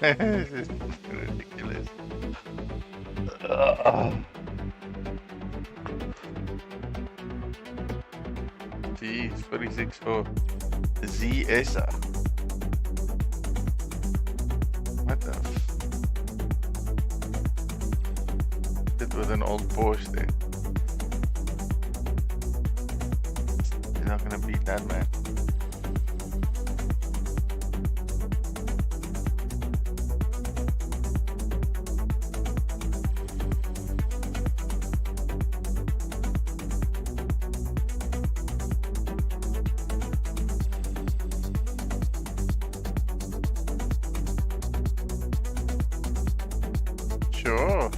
This is ridiculous. Jeez, 46 for ZSA. What the f? It was an old Porsche there. You're not gonna beat that, man. Sure.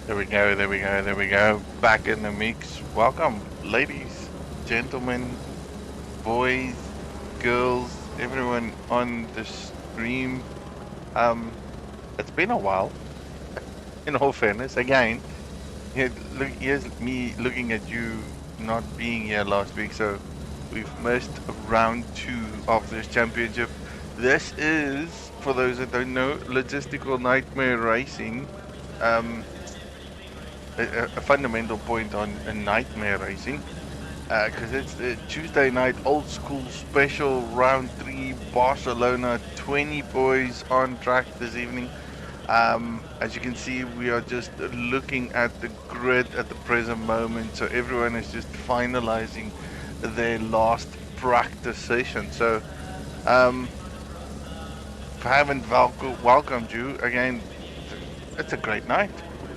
There we go, there we go, there we go. Back in the mix. Welcome, ladies, gentlemen, boys, girls, everyone on the stream. It's been a while, in all fairness. Again, here's me looking at you not being here last week, so we've missed round 2 of this championship. This is, for those that don't know, Logistical Nightmare Racing. A fundamental point on nightmare racing, because it's the Tuesday night old school special round 3 Barcelona. 20 boys on track this evening. As you can see, we are just looking at the grid at the present moment, so everyone is just finalizing their last practice session. So if I haven't welcomed you again, it's a great night.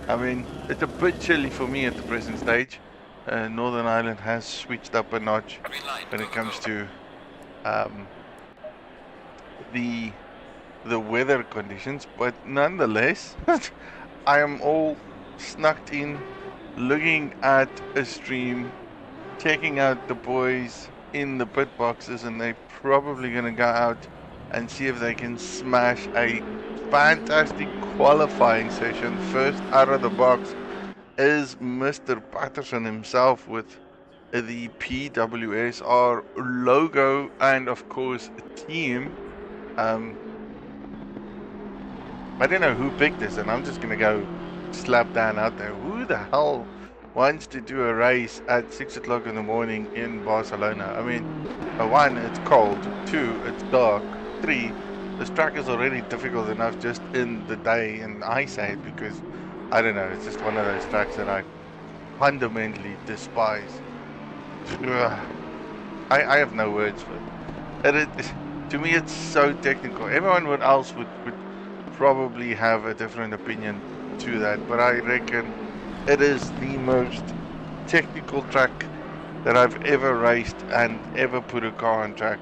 I mean, it's a bit chilly for me at the present stage. Northern Ireland has switched up a notch when it comes to the weather conditions, but nonetheless, I am all snucked in, looking at a stream, checking out the boys in the pit boxes, and they're probably going to go out and see if they can smash a fantastic qualifying session. First out of the box is Mr. Patterson himself with the PWSR logo and of course team. I don't know who picked this, and I'm just gonna go slap down out there. Who the hell wants to do a race at 6 o'clock in the morning in Barcelona. I mean, one, it's cold. Two, it's dark. Three, this track is already difficult enough just in the day, and I say it because, I don't know, it's just one of those tracks that I fundamentally despise. I have no words for it. To me, it's so technical. Everyone else would probably have a different opinion to that, but I reckon it is the most technical track that I've ever raced and ever put a car on track,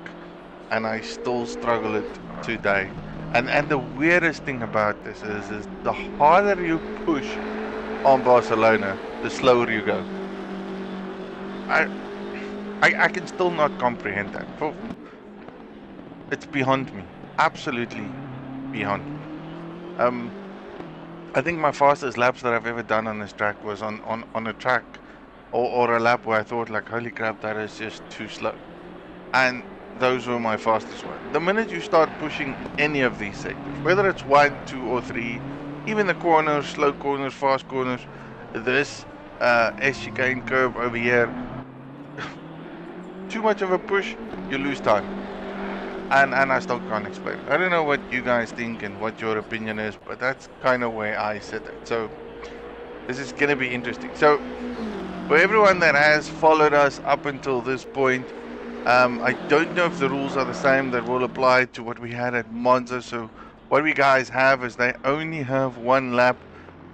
and I still struggle it today. And the weirdest thing about this is the harder you push on Barcelona, the slower you go. I can still not comprehend that. It's beyond me. Absolutely beyond me. I think my fastest laps that I've ever done on this track was on a track or a lap where I thought like, holy crap, that is just too slow. And those were my fastest ones. The minute you start pushing any of these sectors, whether it's 1, 2 or 3, even the corners, slow corners, fast corners, this chicane curve over here, too much of a push, you lose time. And I still can't explain it. I don't know what you guys think and what your opinion is, but that's kind of where I sit at. So this is going to be interesting. So for everyone that has followed us up until this point, I don't know if the rules are the same that will apply to what we had at Monza. So what we guys have is they only have one lap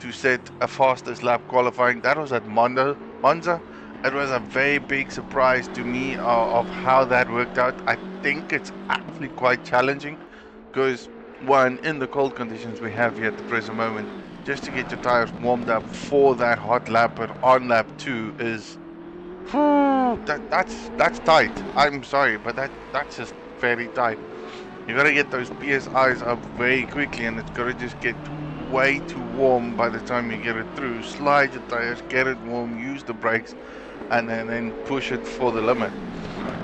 to set a fastest lap qualifying. That was at Monza. It was a very big surprise to me of how that worked out. I think it's actually quite challenging because, one, in the cold conditions we have here at the present moment, just to get your tires warmed up for that hot lap, but on lap 2 is, that's tight. I'm sorry, but that's just very tight. You gotta get those PSIs up very quickly, and it's gotta just get way too warm by the time you get it through. Slide your tires, get it warm, use the brakes, and then push it for the limit.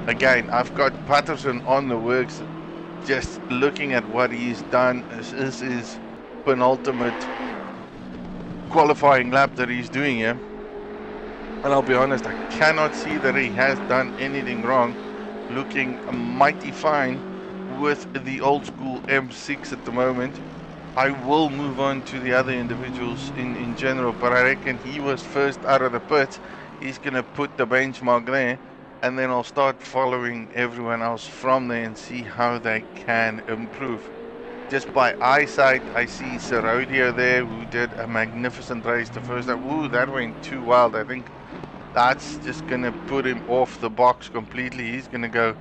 Again, I've got Patterson on the works. Just looking at what he's done, this is his penultimate qualifying lap that he's doing here. And I'll be honest, I cannot see that he has done anything wrong. Looking mighty fine with the old school M6 at the moment. I will move on to the other individuals in general, but I reckon he was first out of the pits. He's going to put the benchmark there, and then I'll start following everyone else from there and see how they can improve. Just by eyesight, I see Serodio there, who did a magnificent race the first time. Ooh, that went too wild. I think that's just going to put him off the box completely. He's going to go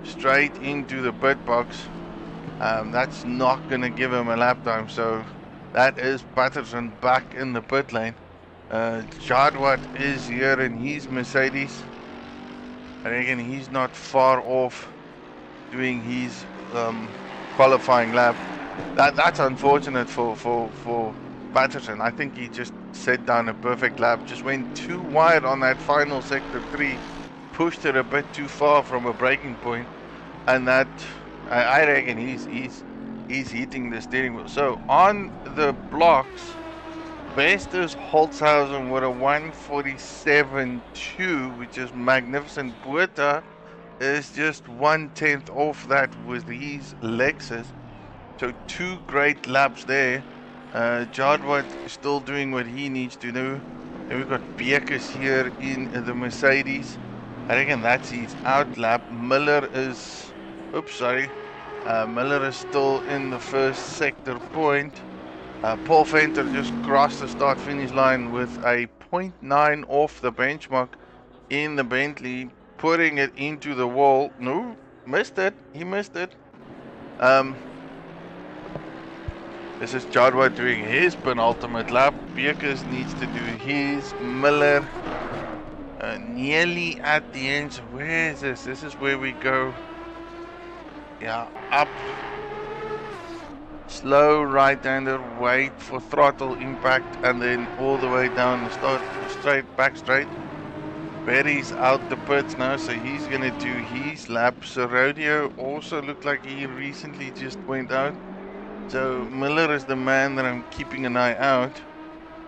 straight into the pit box. That's not going to give him a lap time, so that is Patterson back in the pit lane. Jadwat is here in his Mercedes. I reckon he's not far off doing his qualifying lap. That's unfortunate for Patterson. I think he just set down a perfect lap. Just went too wide on that final sector 3. Pushed it a bit too far from a braking point, and that I reckon he's hitting the steering wheel. So on the blocks, best is Holzhausen with a 147.2, which is magnificent. Buerta is just 1/10 off that with his Lexus. So 2 great laps there. Jadwat still doing what he needs to do. And we've got Bekes here in the Mercedes. I reckon that's his out lap. Miller is, Miller is still in the first sector point. Paul Venter just crossed the start finish line with a 0.9 off the benchmark in the Bentley, putting it into the wall. No, missed it. He missed it. This is Jadwat doing his penultimate lap. Bekes needs to do his. Miller nearly at the end. So where is this? This is where we go. Yeah, up. Slow right-hander, wait for throttle impact, and then all the way down the start, back straight. Berry's out the pits now, so he's gonna do his lap. Serodio also looked like he recently just went out. So Miller is the man that I'm keeping an eye out.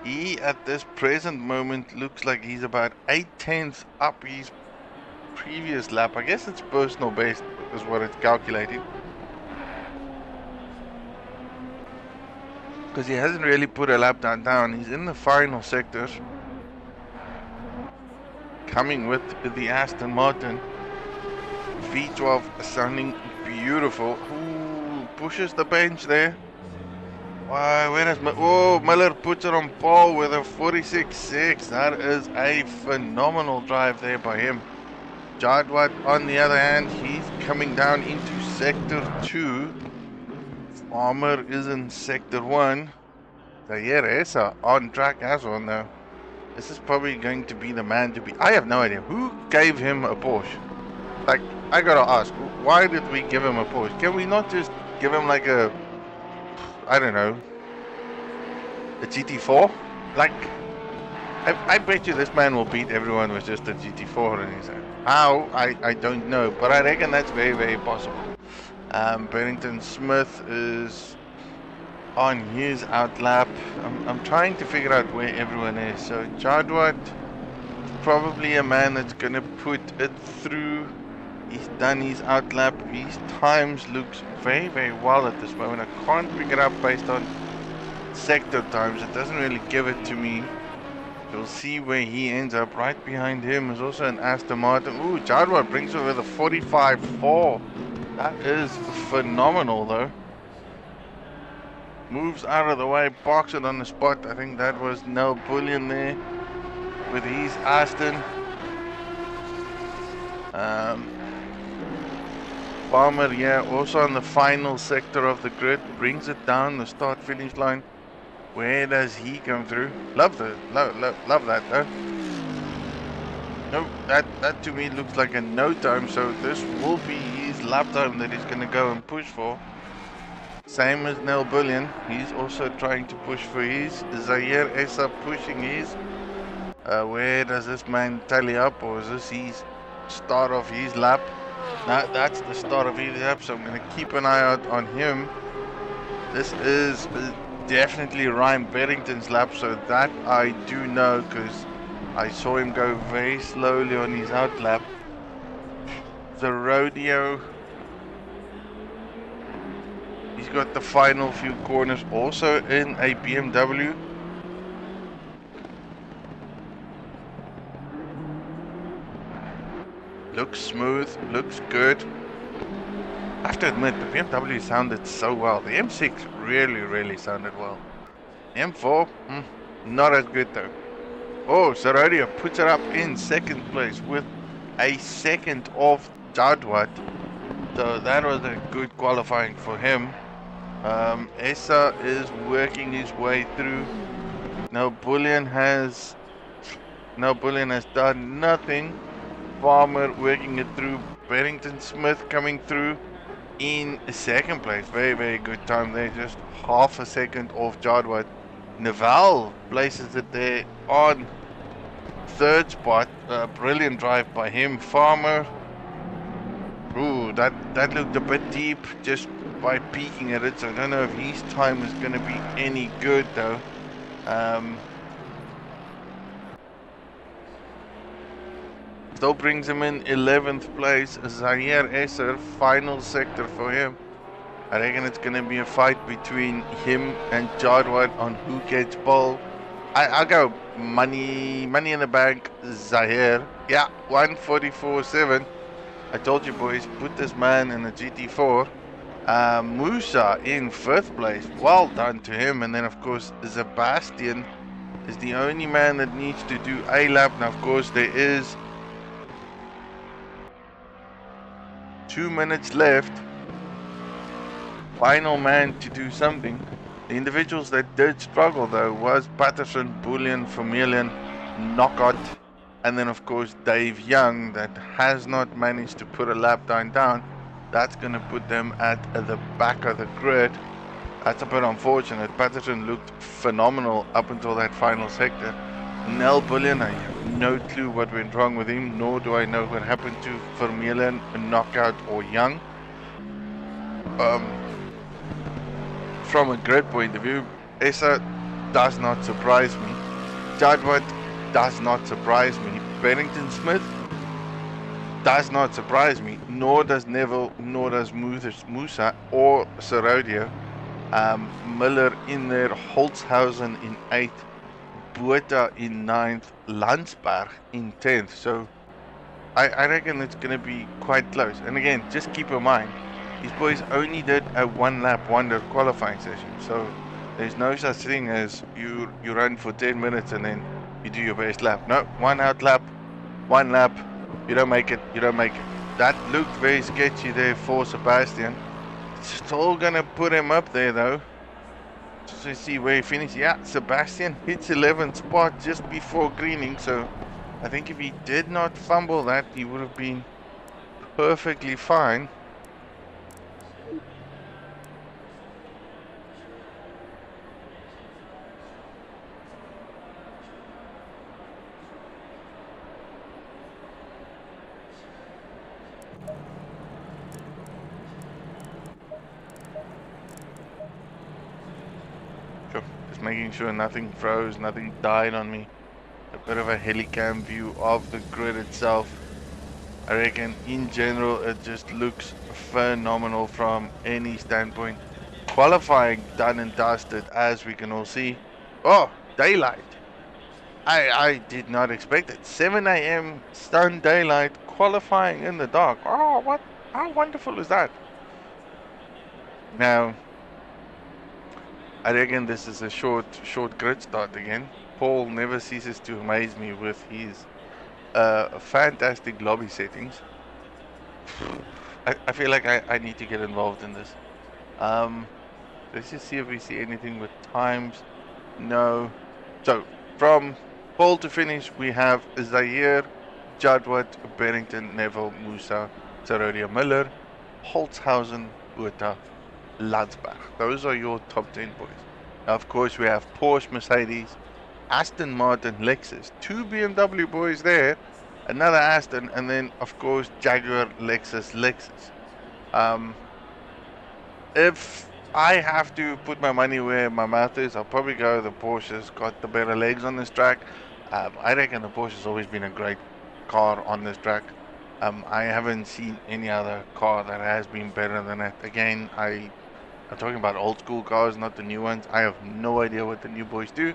He, at this present moment, looks like he's about 8/10 up his previous lap. I guess it's personal best is what it's calculating. Because he hasn't really put a lap down. He's in the final sectors. Coming with the Aston Martin. V12 sounding beautiful. Ooh, pushes the bench there. Wow, where is Miller puts it on pole with a 46.6. That is a phenomenal drive there by him. Jadwat, on the other hand, he's coming down into sector 2. Farmer is in sector 1. Zaire on track as well now. This is probably going to be the man to be. I have no idea. Who gave him a Porsche? Like, I gotta ask, why did we give him a Porsche? Can we not just give him like a, I don't know, a GT4? Like, I bet you this man will beat everyone with just a GT4 and he's like, how? I don't know, but I reckon that's very, very possible. Barrington Smith is on his outlap. I'm trying to figure out where everyone is. So Jadwat, probably a man that's gonna put it through. He's done his outlap. His times looks very, very well at this moment. I can't pick it up based on sector times. It doesn't really give it to me. You'll see where he ends up. Right behind him is also an Aston Martin. Ooh, Jadwat brings over the 45.4. That is phenomenal though. Moves out of the way, parks it on the spot. I think that was no bullion there with his Aston. Farmer, yeah, also on the final sector of the grid, brings it down the start finish line. Where does he come through? Love that though. No, that to me looks like a no time, so this will be his lap time that he's gonna go and push for. Same as Nel Bullion, he's also trying to push for his. Zaire Essa pushing his. Where does this man tally up, or is this his start of his lap? No, that's the start of his lap, so I'm going to keep an eye out on him. This is definitely Ryan Barrington's lap, so that I do know because I saw him go very slowly on his out lap. The rodeo, he's got the final few corners also in a BMW. Looks smooth, looks good. I have to admit, the BMW sounded so well. The M6 really sounded well. The M4, not as good though. Oh, Sarodia puts it up in second place with a second off Jadwat. So that was a good qualifying for him. Essa is working his way through. No Bullion has done nothing. Farmer working it through. Barrington Smith coming through in second place. Very good time there. Just half a second off Jadwat. Naval places it there on third spot. Brilliant drive by him. Farmer. Ooh, that looked a bit deep just by peeking at it. So I don't know if his time is going to be any good though. Still brings him in 11th place. Zaire Esser, final sector for him. I reckon it's going to be a fight between him and Jadwat on who gets pole. I'll go money in the bank, Zaire. Yeah, 144.7. I told you boys, put this man in a GT4. Musa in 5th place. Well done to him. And then of course Sebastian is the only man that needs to do a lap. Now of course there is 2 minutes left. Final man to do something. The individuals that did struggle though was Patterson, Bullion, Vermeulen, Knockout, and then of course Dave Young that has not managed to put a lap time down. That's going to put them at the back of the grid. That's a bit unfortunate. Patterson looked phenomenal up until that final sector. Nel Bullion, I have no clue what went wrong with him, nor do I know what happened to Vermeulen, Knockout or Young. From a grid point of view, Essa does not surprise me. Jadwat does not surprise me. Bennington Smith does not surprise me. Nor does Neville, nor does Musa or Serodio. Miller in there, Holzhausen in 8th, Bueta in 9th, Landsberg in 10th. So I reckon it's going to be quite close. And again, just keep in mind, these boys only did a one-lap wonder qualifying session. So there's no such thing as you run for 10 minutes and then you do your best lap. No, one out lap, one lap, you don't make it, you don't make it. That looked very sketchy there for Sebastian. Still going to put him up there though. Just to see where he finished. Yeah, Sebastian hits 11th spot just before greening. So I think if he did not fumble that, he would have been perfectly fine. Sure, just making sure nothing froze, nothing died on me. A bit of a helicam view of the grid itself. I reckon in general it just looks phenomenal from any standpoint. Qualifying done and dusted, as we can all see. Oh, daylight. I did not expect it. 7 a.m. stun daylight, qualifying in the dark. Oh, what? How wonderful is that? Now, I reckon this is a short grid start again. Paul never ceases to amaze me with his fantastic lobby settings. I feel like I need to get involved in this. Let's just see if we see anything with times. No. So, from pole to finish, we have Zaire, Jadwat, Bennington, Neville, Musa, Serodia, Miller, Holzhausen, Bueta, Landsberg. Those are your top 10 boys. Now, of course, we have Porsche, Mercedes, Aston Martin, Lexus. 2 BMW boys there, another Aston, and then, of course, Jaguar, Lexus. If I have to put my money where my mouth is, I'll probably go the Porsche's got the better legs on this track. I reckon the Porsche's always been a great car on this track. I haven't seen any other car that has been better than it. Again, I'm talking about old school cars, not the new ones. I have no idea what the new boys do,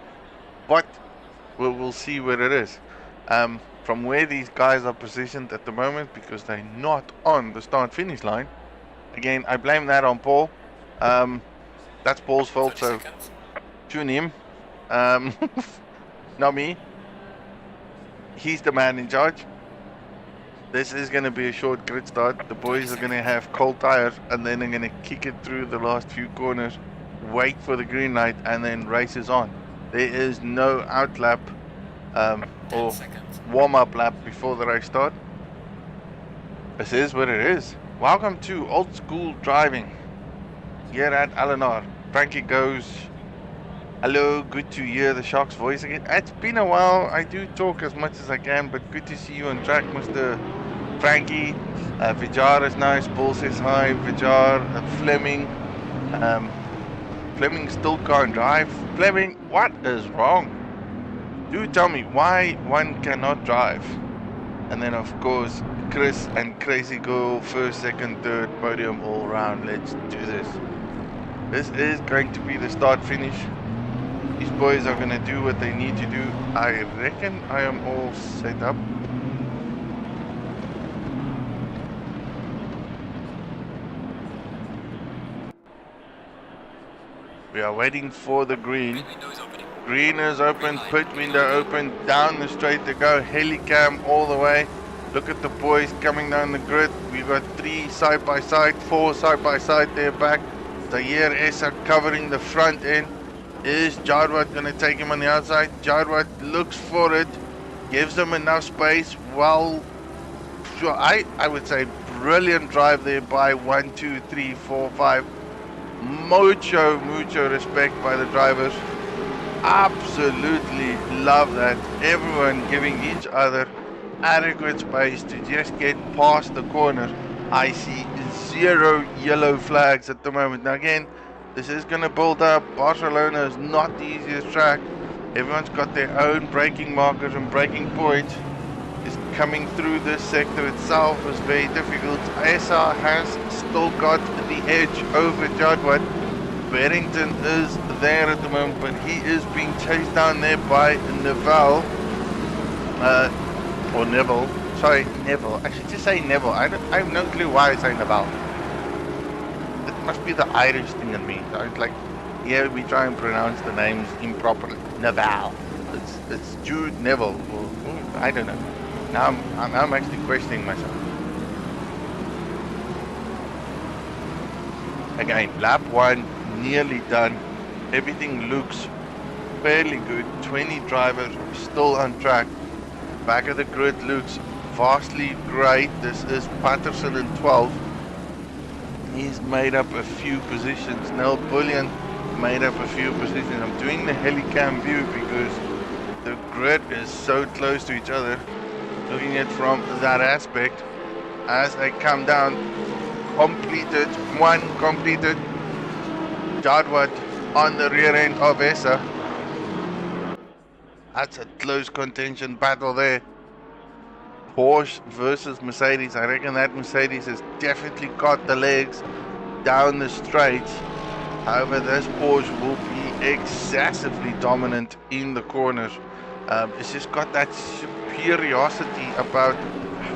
but we'll see where it is. From where these guys are positioned at the moment, because they're not on the start-finish line. Again, I blame that on Paul. That's Paul's fault, so tune him. Not me. He's the man in charge. This is going to be a short grid start. The boys are going to have cold tires, and then they're going to kick it through the last few corners, wait for the green light, and then races on. There is no out lap or warm-up lap before the race start. This is what it is. Welcome to old school driving here at LNR. Frankie goes, hello, good to hear the Shark's voice again. It's been a while. I do talk as much as I can, but good to see you on track, Mr. Frankie. Vijar is nice. Paul says hi. Vijar, Fleming. Fleming still can't drive. Fleming, what is wrong? Do tell me why one cannot drive. And then, of course, Chris and Crazy Girl, first, second, third, podium all round. Let's do this. This is going to be the start finish. These boys are going to do what they need to do. I reckon I am all set up. We are waiting for the green. Green is open, pit window open, down the straight to go, helicam all the way. Look at the boys coming down the grid. We've got 3 side by side, 4 side by side there back. Zaire Essa covering the front end. Is Jadwat going to take him on the outside? Jadwat looks for it, gives them enough space. Well, sure, I would say brilliant drive there by 1, 2, 3, 4, 5. Mucho respect by the drivers. Absolutely love that. Everyone giving each other adequate space to just get past the corner. I see 0 yellow flags at the moment. Now again, This is going to build up. Barcelona is not the easiest track. Everyone's got their own braking markers and braking points. Is coming through this sector itself is very difficult. ASR has still got the edge over Jadwat. Barrington is there at the moment, but he is being chased down there by Neville. Or Neville. Sorry, Neville. I should just say Neville. I have no clue why I say Neville. It must be the Irish thing in me. So it's like, yeah, we try and pronounce the names improperly. Neville. It's Jude Neville. Or, I don't know. Now I'm actually questioning myself. Again, lap 1 nearly done. Everything looks fairly good. 20 drivers still on track. Back of the grid looks vastly great. This is Patterson in 12. He's made up a few positions. Nel Bullion made up a few positions. I'm doing the helicam view because the grid is so close to each other. Looking at it from that aspect, as they come down, completed, one completed, Jadwat on the rear end of Essa. That's a close contention battle there. Porsche versus Mercedes. I reckon that Mercedes has definitely got the legs down the straight. However, this Porsche will be excessively dominant in the corners. It's just got that superiority about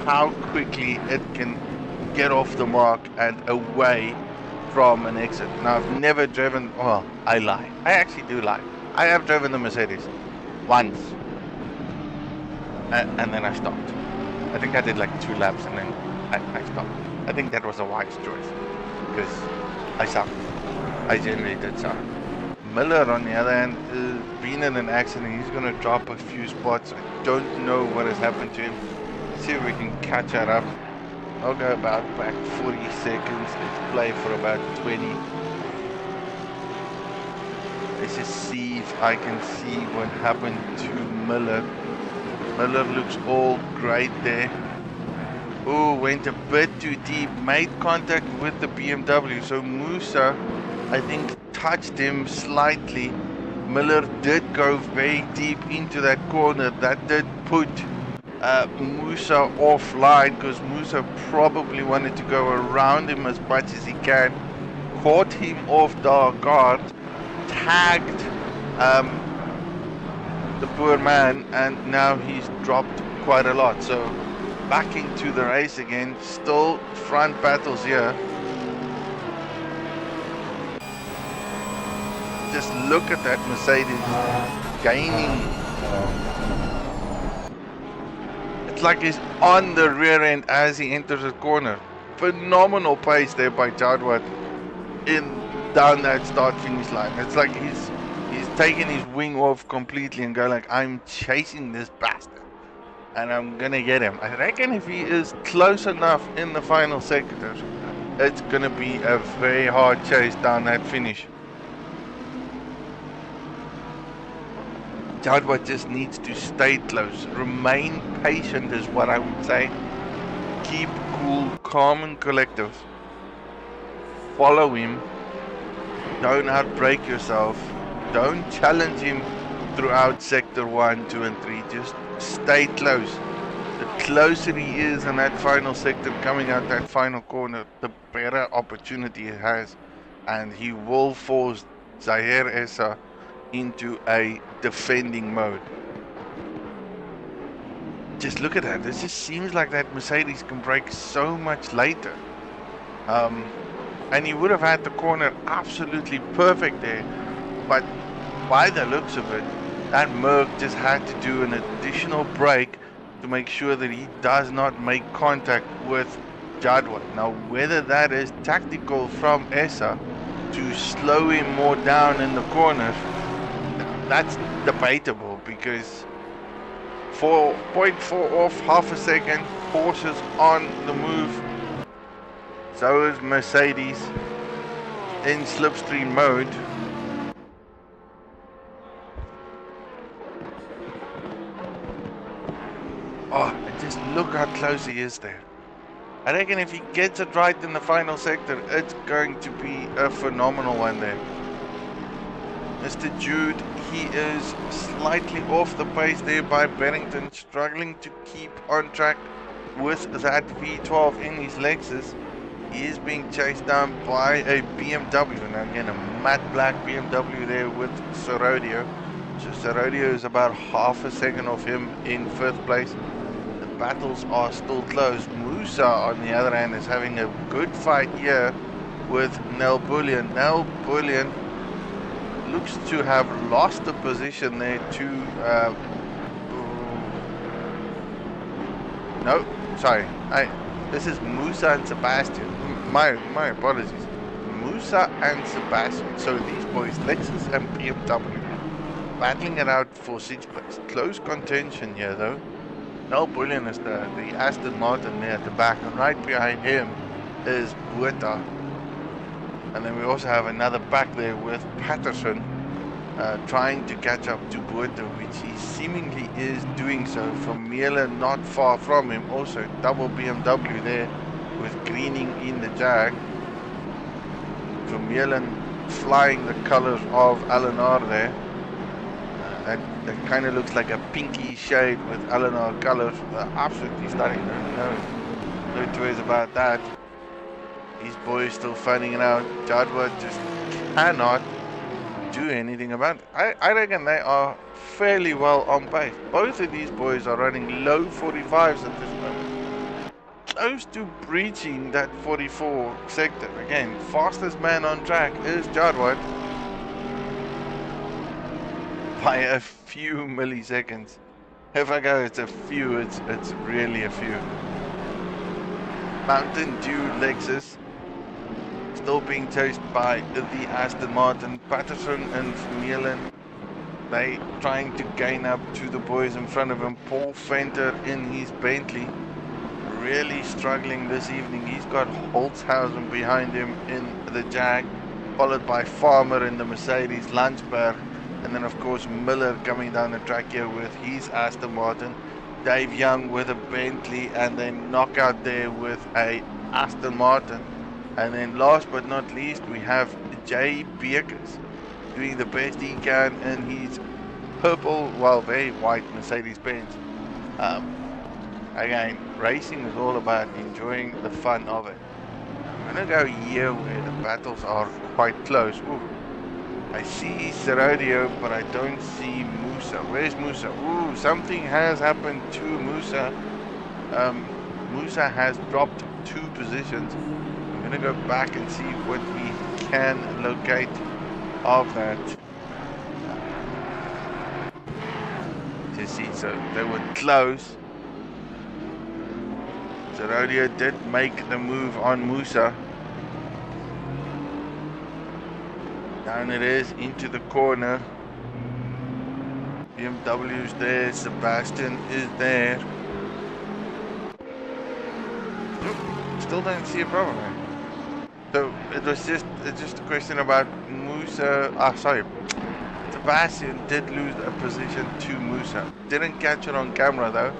how quickly it can get off the mark and away from an exit. Now, I've never driven, well, I lie. I actually do lie. I have driven the Mercedes once, and then I stopped. I think I did like 2 laps and then I stopped. I think that was a wise choice because I sucked. I generally did suck. Miller, on the other hand, has been in an accident. He's going to drop a few spots. I don't know what has happened to him. Let's see if we can catch that up. I'll go about back 40 seconds. Let's play for about 20. Let's just see if I can see what happened to Miller. Miller looks all great there. Oh, went a bit too deep. Made contact with the BMW. So Musa, I think, touched him slightly. Miller did go very deep into that corner. That did put Musa offline because Musa probably wanted to go around him as much as he can. Caught him off the guard. Tagged the poor man, and now he's dropped quite a lot. So back into the race again. Still front battles here. Just look at that Mercedes gaining. It's like he's on the rear end as he enters the corner. Phenomenal pace there by Jadwat down that start finish line. It's like he's taken his wing off completely and go like, I'm chasing this bastard and I'm gonna get him. I reckon if he is close enough in the final sectors, it's gonna be a very hard chase down that finish. Jadwat just needs to stay close. Remain patient is what I would say. Keep cool, calm and collective. Follow him. Don't outbreak yourself. Don't challenge him throughout sector 1, 2 and 3. Just stay close. The closer he is in that final sector, coming out that final corner, the better opportunity he has. And he will force Zahir Essa into a defending mode. Just look at that. This just seems like that Mercedes can brake so much later. And he would have had the corner absolutely perfect there. But by the looks of it, that Merc just had to do an additional brake to make sure that he does not make contact with Jadwat. Now, whether that is tactical from Essa to slow him more down in the corners, that's debatable because 4.4 off, half a second. Porsche's on the move. So is Mercedes in slipstream mode. Oh, and just look how close he is there. I reckon if he gets it right in the final sector, it's going to be a phenomenal one there. Mr. Jude, he is slightly off the pace there by Barrington, struggling to keep on track with that V12 in his Lexus. He is being chased down by a BMW. Now again, a matte black BMW there with Serodio. So Serodio is about half a second of him in 5th place. The battles are still close. Musa, on the other hand, is having a good fight here with Nel Bullion. Nel Bullion looks to have lost the position there to no, sorry, this is Musa and Sebastian. My apologies. Musa and Sebastian. So these boys, Lexus and BMW, battling it out for 6th place. Close contention here though. Nel Bullion is the Aston Martin there at the back, and right behind him is Bueta. And then we also have another back there with Patterson trying to catch up to Bueta, which he seemingly is doing so. From Miele not far from him, also double BMW there with Greening in the Jag. From Miele flying the colors of LNR there. That kind of looks like a pinky shade with LNR colors. Absolutely stunning. No two ways about that. These boys still finding it out. Jadwa just cannot do anything about it. I reckon they are fairly well on pace. Both of these boys are running low 45s at this moment. Close to breaching that 44 sector. Again, fastest man on track is Jadwa by a few milliseconds. If I go it's a few, it's really a few. Mountain Dew Lexus still being chased by the Aston Martin. Patterson and Vermeulen, they trying to gain up to the boys in front of him. Paul Venter in his Bentley really struggling this evening. He's got Holzhausen behind him in the Jag, followed by Farmer in the Mercedes Landsberg, and then of course Miller coming down the track here with his Aston Martin. Dave Young with a Bentley, and then Knockout there with a Aston Martin. And then last but not least, we have Jay Beekers doing the best he can in his purple, well, very white Mercedes-Benz. Again, racing is all about enjoying the fun of it. I'm going to go here where the battles are quite close. Ooh, I see Serodio, but I don't see Musa. Where's Musa? Ooh, something has happened to Musa. Musa has dropped 2 positions. I'm going to go back and see what we can locate of that. To see, so they were close. Serodio did make the move on Musa. Down it is into the corner. BMW's there, Sebastian is there. Still don't see a problem. So it's just a question about Musa. Sebastian did lose a position to Musa. Didn't catch it on camera though.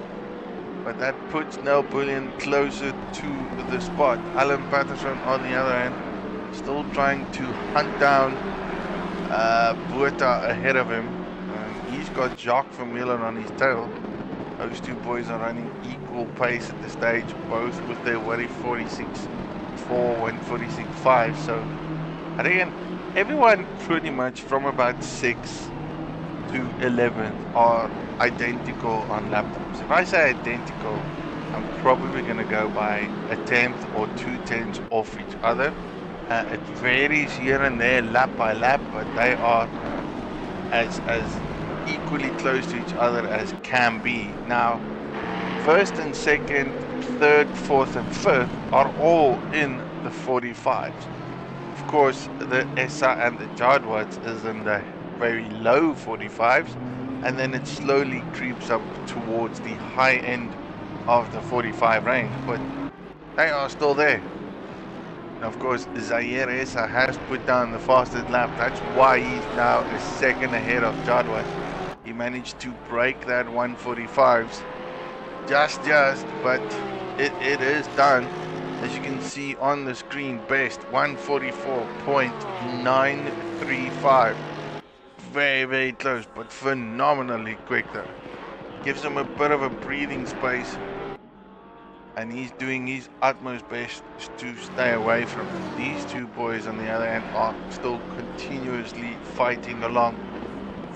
But that puts Nel Bullion closer to the spot. Alan Patterson on the other hand, still trying to hunt down Bueta ahead of him. He's got Jacques Vermeulen on his tail. Those 2 boys are running equal pace at the stage, both with their 46.4 and 46.5. So I reckon everyone pretty much from about 6 to 11 are identical on lap times. If I say identical, I'm probably going to go by a 10th or 2 tenths off each other. It varies here and there, lap by lap, but they are as equally close to each other as can be. Now, 1st and 2nd, 3rd, 4th and 5th are all in the 45s. Of course, the Essa and the Jadwats is in the very low 45s, and then it slowly creeps up towards the high end of the 45 range, but they are still there. And of course, Zaire Essa has put down the fastest lap. That's why he's now a second ahead of Jadwat. He managed to break that 145s just, but it is done. As you can see on the screen, best 144.935. Very, very close, but phenomenally quick though. Gives him a bit of a breathing space, and he's doing his utmost best to stay away from him. These two boys on the other hand are still continuously fighting along.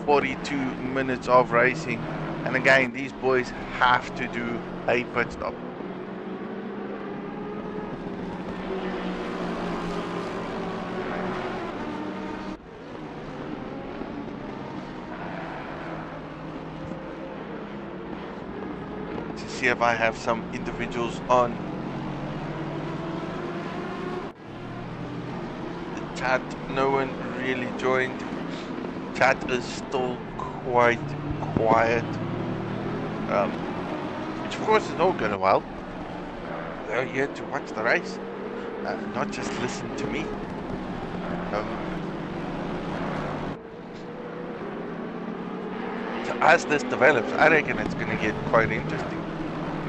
42 minutes of racing, and again these boys have to do a pit stop. To see if I have some individuals on the chat. No one really joined. Chat is still quite quiet, which of course is all going well. They're here to watch the race, not just listen to me. So as this develops, I reckon it's going to get quite interesting.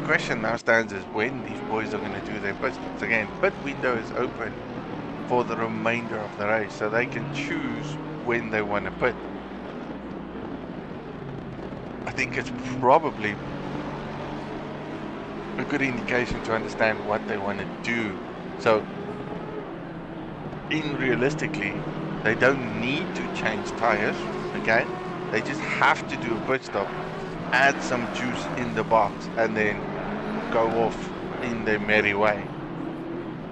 The question now stands is when these boys are going to do their pit stops. Again, pit window is open for the remainder of the race, so they can choose when they want to pit. I think it's probably a good indication to understand what they want to do. So, realistically, they don't need to change tires, okay? They just have to do a pit stop, add some juice in the box, and then go off in their merry way.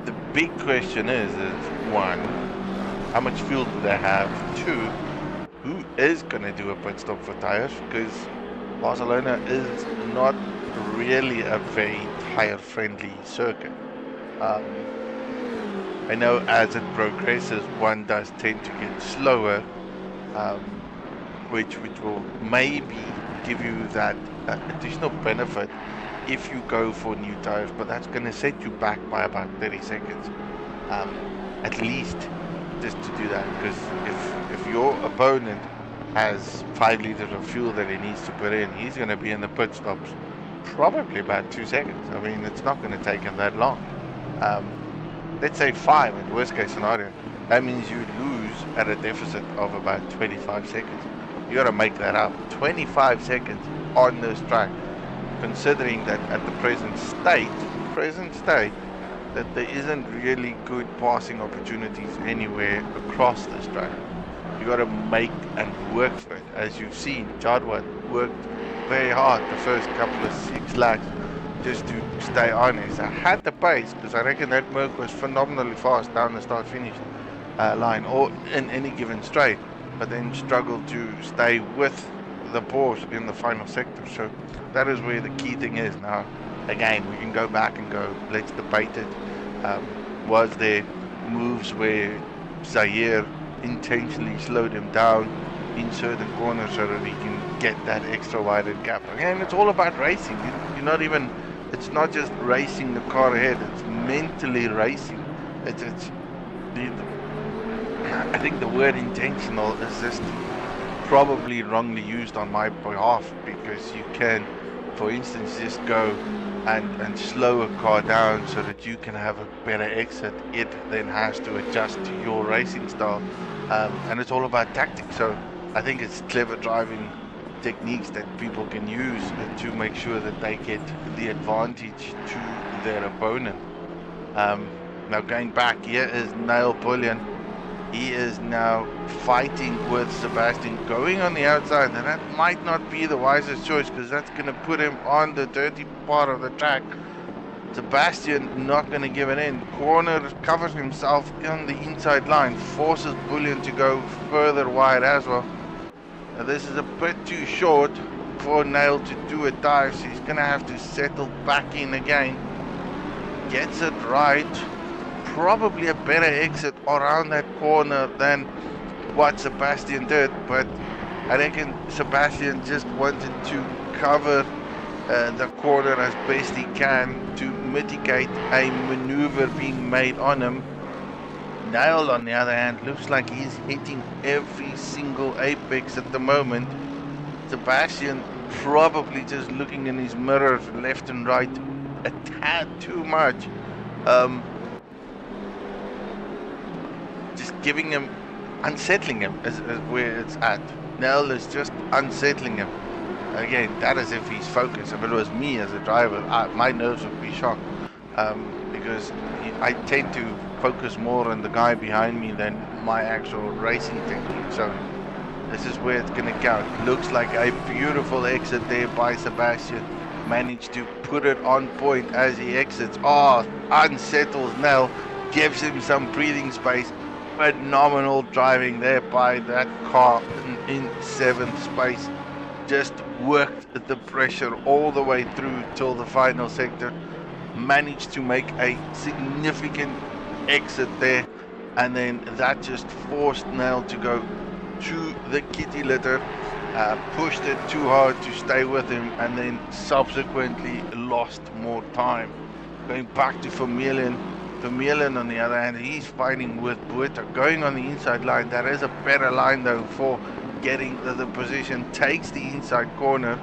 The big question is one, how much fuel do they have? Two, who is going to do a pit stop for tires? Because Barcelona is not really a very tire-friendly circuit. I know as it progresses, one does tend to get slower, which will maybe give you that additional benefit if you go for new tires, but that's going to set you back by about 30 seconds, at least, just to do that. Because if your opponent has 5 liters of fuel that he needs to put in, he's going to be in the pit stops probably about 2 seconds. I mean, it's not going to take him that long. Let's say 5 in the worst case scenario. That means you lose at a deficit of about 25 seconds. You got to make that up. 25 seconds on this track, considering that at the present state, that there isn't really good passing opportunities anywhere across this track. You got to make and work for it. As you've seen, Jadwat worked very hard the first couple of 6 laps just to stay honest. I had the pace because I reckon that Merc was phenomenally fast down the start-finish line or in any given straight, but then struggled to stay with the Porsche in the final sector. So that is where the key thing is. Now again, we can go back and go, let's debate it. Was there moves where Zaire intentionally slowed him down in certain corners so that he can get that extra widened gap? Again, it's all about racing. You're not even, it's not just racing the car ahead, it's mentally racing. I think the word intentional is just probably wrongly used on my behalf, because you can, for instance, just go and slow a car down so that you can have a better exit. It then has to adjust to your racing style, and it's all about tactics. So I think it's clever driving techniques that people can use to make sure that they get the advantage to their opponent. Now going back, here is Neil Pullian. He is now fighting with Sebastian, going on the outside, and that might not be the wisest choice because that's going to put him on the dirty part of the track. Sebastian not going to give it in. Corner covers himself on the inside line, forces Pullian to go further wide as well. Now this is a bit too short for Neil to do a dive, so he's going to have to settle back in again. Gets it right. Probably a better exit around that corner than what Sebastian did, but I reckon Sebastian just wanted to cover the corner as best he can to mitigate a maneuver being made on him. Neil, on the other hand, looks like he's hitting every single apex at the moment. Sebastian probably just looking in his mirrors left and right a tad too much. Um, just giving him, unsettling him is where it's at. Nell is just unsettling him. Again, that is if he's focused. If it was me as a driver, my nerves would be shocked, because I tend to focus more on the guy behind me than my actual racing technique. So this is where it's going to count. Looks like a beautiful exit there by Sebastian. Managed to put it on point as he exits. Oh, unsettles Nell, gives him some breathing space. Phenomenal driving there by that car in 7th space. Just worked the pressure all the way through till the final sector. Managed to make a significant exit there, and then that just forced Nell to go to the kitty litter, pushed it too hard to stay with him, and then subsequently lost more time. Going back to Vermeulen. Vermeulen on the other hand, he's fighting with Buerta, going on the inside line. That is a better line though for getting the position. Takes the inside corner.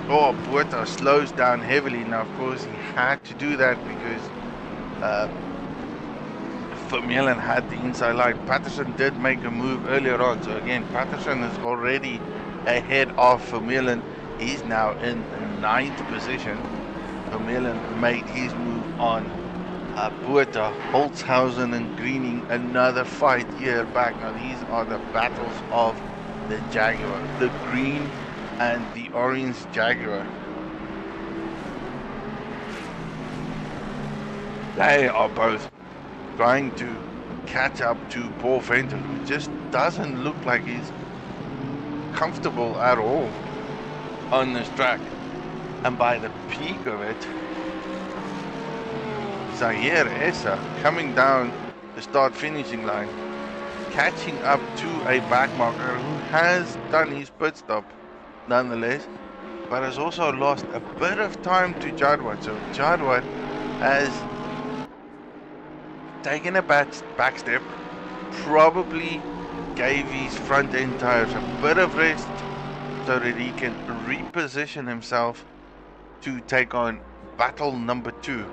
Oh, Buerta slows down heavily. Now of course he had to do that because Vermeulen had the inside line. Patterson did make a move earlier on, so again Patterson is already ahead of Vermeulen. He's now in 9th position. Vermeulen made his move on Buerta. Holzhausen and Greening, another fight here back. Now these are the battles of the Jaguar, the green and the orange Jaguar. They are both trying to catch up to Paul Fenton, who just doesn't look like he's comfortable at all on this track. And by the peak of it, Zahir Essa coming down the start finishing line, catching up to a backmarker who has done his pit stop nonetheless, but has also lost a bit of time to Jadwat. So Jadwat has taken a back step, probably gave his front end tires a bit of rest so that he can reposition himself to take on battle number 2.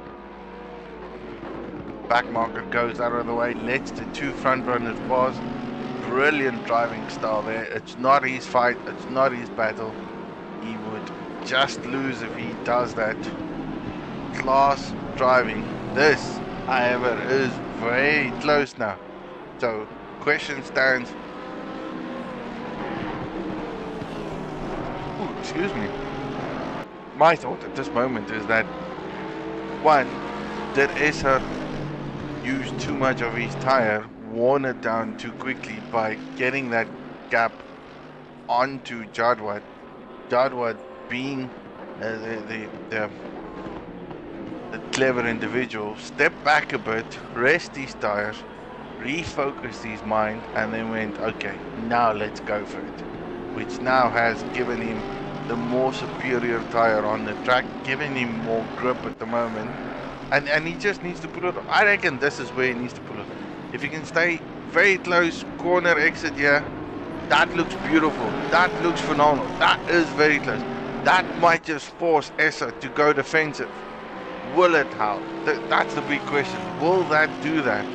Backmarker goes out of the way, lets the 2 front runners pass. Brilliant driving style there. It's not his fight, it's not his battle. He would just lose if he does that. Class driving. This, however, is very close now. So, question stands. Ooh, excuse me. My thought at this moment is that, one, did Essa use too much of his tire, worn it down too quickly by getting that gap onto Jadwat. Jadwat being the clever individual, step back a bit, rest his tires, refocused his mind, and then went, okay, now let's go for it. Which now has given him the more superior tire on the track, giving him more grip at the moment. And he just needs to pull it. I reckon this is where he needs to pull it. If he can stay very close, corner exit here, that looks beautiful. That looks phenomenal. That is very close. That might just force Essa to go defensive. Will it, how? That's the big question. Will that do that?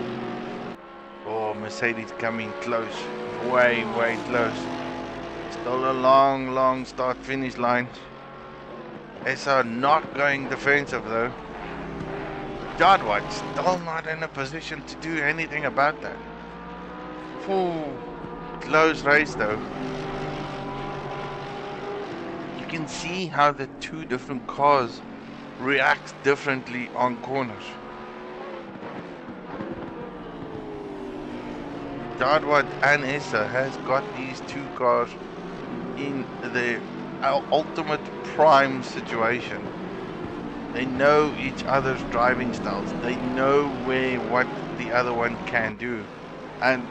Oh, Mercedes coming close. Way, way close. Still a long, long start-finish line. Essa not going defensive though. Jadwat still not in a position to do anything about that. Ooh, close race though. You can see how the 2 different cars react differently on corners. Jadwat and Essa has got these 2 cars in the ultimate prime situation. They know each other's driving styles. They know what the other one can do. And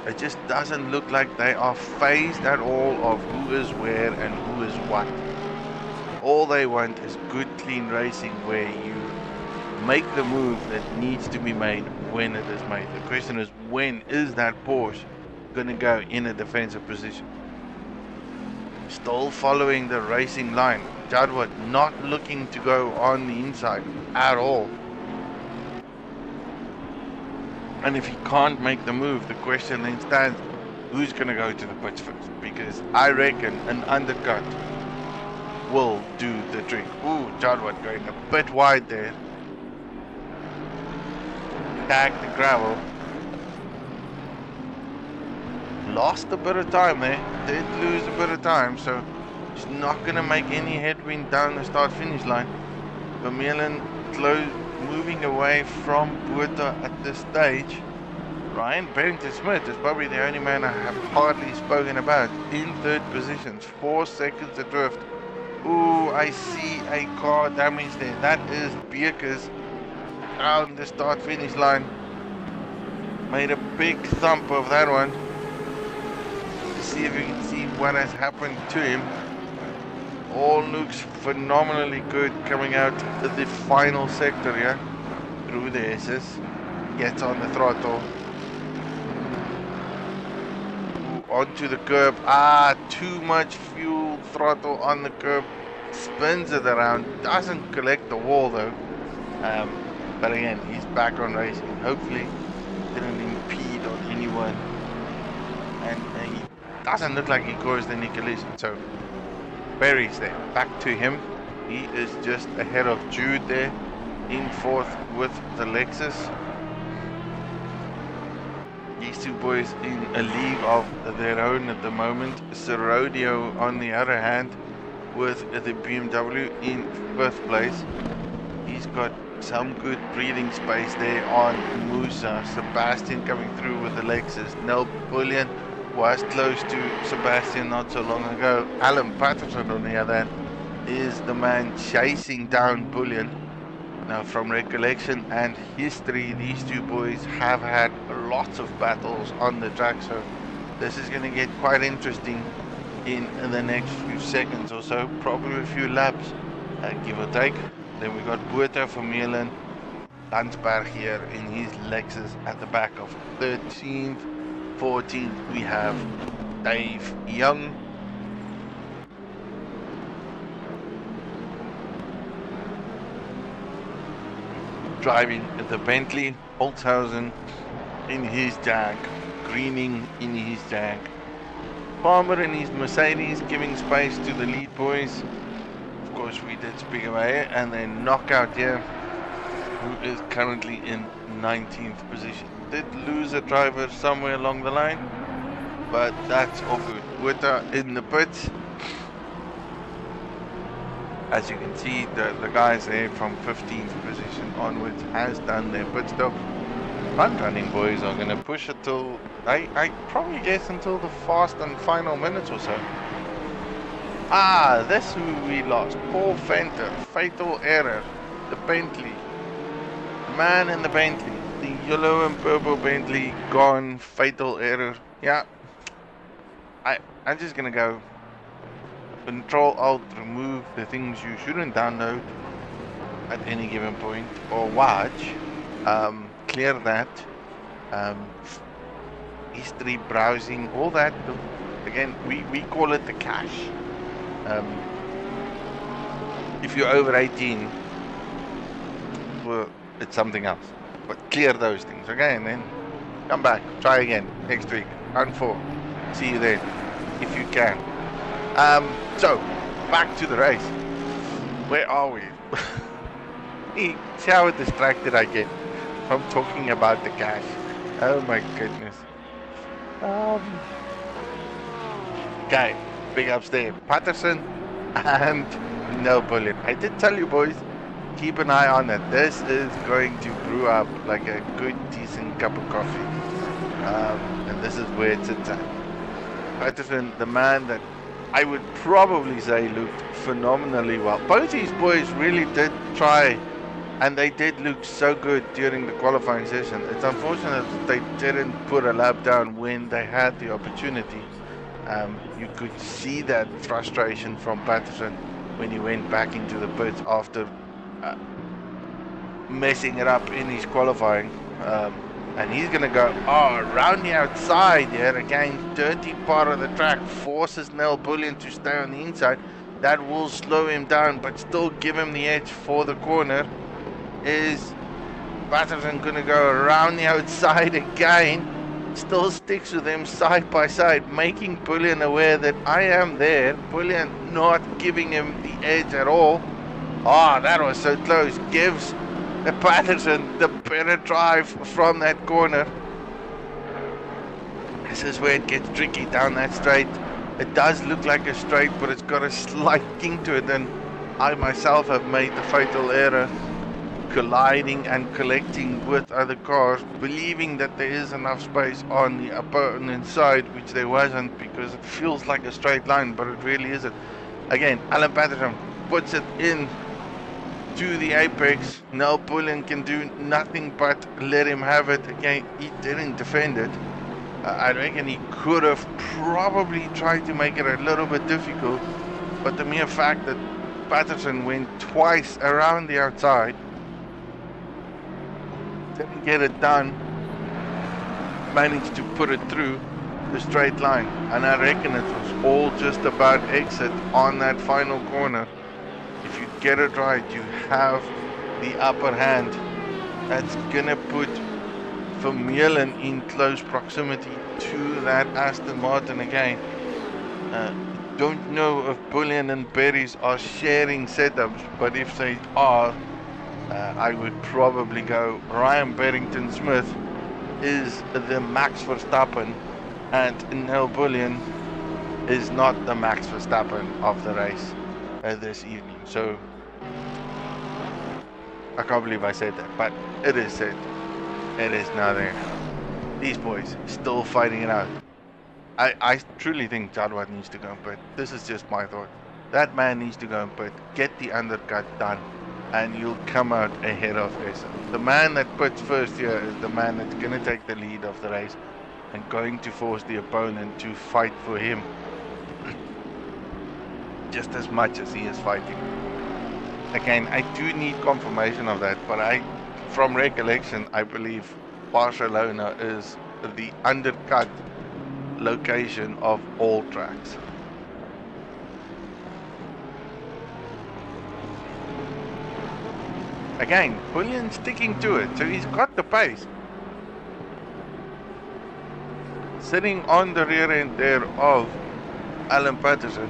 it just doesn't look like they are phased at all of who is where and who is what. All they want is good, clean racing where you make the move that needs to be made when it is made. The question is, when is that Porsche going to go in a defensive position? Still following the racing line. Jadwat not looking to go on the inside at all. And if he can't make the move, the question then stands, who's going to go to the pits first? Because I reckon an undercut will do the trick. Ooh, John Watt going a bit wide there. Tag the gravel. Lost a bit of time there. Did lose a bit of time, so he's not going to make any headwind down the start-finish line. Vermeulen moving away from Buerta at this stage. Ryan Barrington-Smith is probably the only man I have hardly spoken about. In third position, 4 seconds adrift. Ooh, I see a car damage there. That is Beekers down the start-finish line. Made a big thump of that one. Let's see if you can see what has happened to him. All looks phenomenally good coming out of the final sector here. Through the S's. Gets on the throttle. Onto the curb. Too much fuel, throttle on the curb. Spins it around. Doesn't collect the wall though. But again, he's back on racing. Hopefully didn't impede on anyone. And he doesn't look like he caused any collision. So Barry's there. Back to him. He is just ahead of Jude there. In fourth with the Lexus. These two boys in a league of their own at the moment. Serodio on the other hand with the BMW in 5th place. He's got some good breathing space there on Musa. Sebastian coming through with the Lexus. Nel Bullion was close to Sebastian not so long ago. Alan Patterson on the other hand is the man chasing down Bullion. Now, from recollection and history, these two boys have had lots of battles on the track, so this is going to get quite interesting in the next few seconds or so, probably a few laps, give or take. Then we got Buerta for Milan, Landsberg here in his Lexus at the back of 13th. 14th we have Dave Young. Driving the Bentley, Holtzhausen in his Jag, Greening in his Jag, Palmer in his Mercedes, giving space to the lead boys. Of course, we did speak away, and then Knockout here, who is currently in 19th position. Did lose a driver somewhere along the line, but that's all good. Buerta in the pits. As you can see, the guys there from 15th position onwards has done their pit stop. Front running boys are going to push it till, I probably guess until the fast and final minutes or so. This who we lost. Paul Fenter, fatal error. The Bentley. The man in the Bentley. The yellow and purple Bentley gone, fatal error. Yeah. I'm just going to go Control Alt, remove the things you shouldn't download at any given point or watch. Clear that. History browsing, all that. Again, we call it the cache. If you're over 18, well, it's something else. But clear those things, okay? And then come back, try again next week. Round 4. See you then, if you can. So, back to the race. Where are we? See how distracted I get from talking about the cash. Oh my goodness. Okay, big ups there. Patterson and no Bullion. I did tell you boys, keep an eye on it. This is going to brew up like a good, decent cup of coffee. And this is where it sits at. Patterson, the man that I would probably say looked phenomenally well. Both these boys really did try, and they did look so good during the qualifying session. It's unfortunate that they didn't put a lap down when they had the opportunity. You could see that frustration from Patterson when he went back into the pits after messing it up in his qualifying. And he's going to go around the outside here. Again, dirty part of the track forces Nel Bullion to stay on the inside. That will slow him down, but still give him the edge for the corner. Is Patterson gonna go around the outside again. Still sticks with them side by side, making Bullion aware that I am there. Bullion not giving him the edge at all. Oh, that was so close. Gives Patterson the better drive from that corner. This is where it gets tricky down that straight. It does look like a straight, but it's got a slight kink to it, and I myself have made the fatal error colliding and collecting with other cars, believing that there is enough space on the opponent's side, which there wasn't, because it feels like a straight line, but it really isn't. Again, Alan Patterson puts it in to the apex. Now Bullion can do nothing but let him have it. Again, he didn't defend it. I reckon he could have probably tried to make it a little bit difficult, but the mere fact that Patterson went twice around the outside, didn't get it done, managed to put it through the straight line, and I reckon it was all just about exit on that final corner. If you get it right, you have the upper hand. That's gonna put Vermeulen in close proximity to that Aston Martin again. Don't know if Bullion and Berries are sharing setups, but if they are, I would probably go Ryan Berrington-Smith is the Max Verstappen, and Nel Bullion is not the Max Verstappen of the race this evening. So I can't believe I said that, but it is said. It is now there. These boys still fighting it out. I truly think Jadwat needs to go and pit. This is just my thought. That man needs to go and pit. Get the undercut done, and you'll come out ahead of Essa. The man that pits first here is the man that's going to take the lead of the race and going to force the opponent to fight for him just as much as he is fighting. Again, I do need confirmation of that, but from recollection, I believe Barcelona is the undercut location of all tracks. Again, Bullion sticking to it, so he's got the pace. Sitting on the rear end there of Alan Patterson.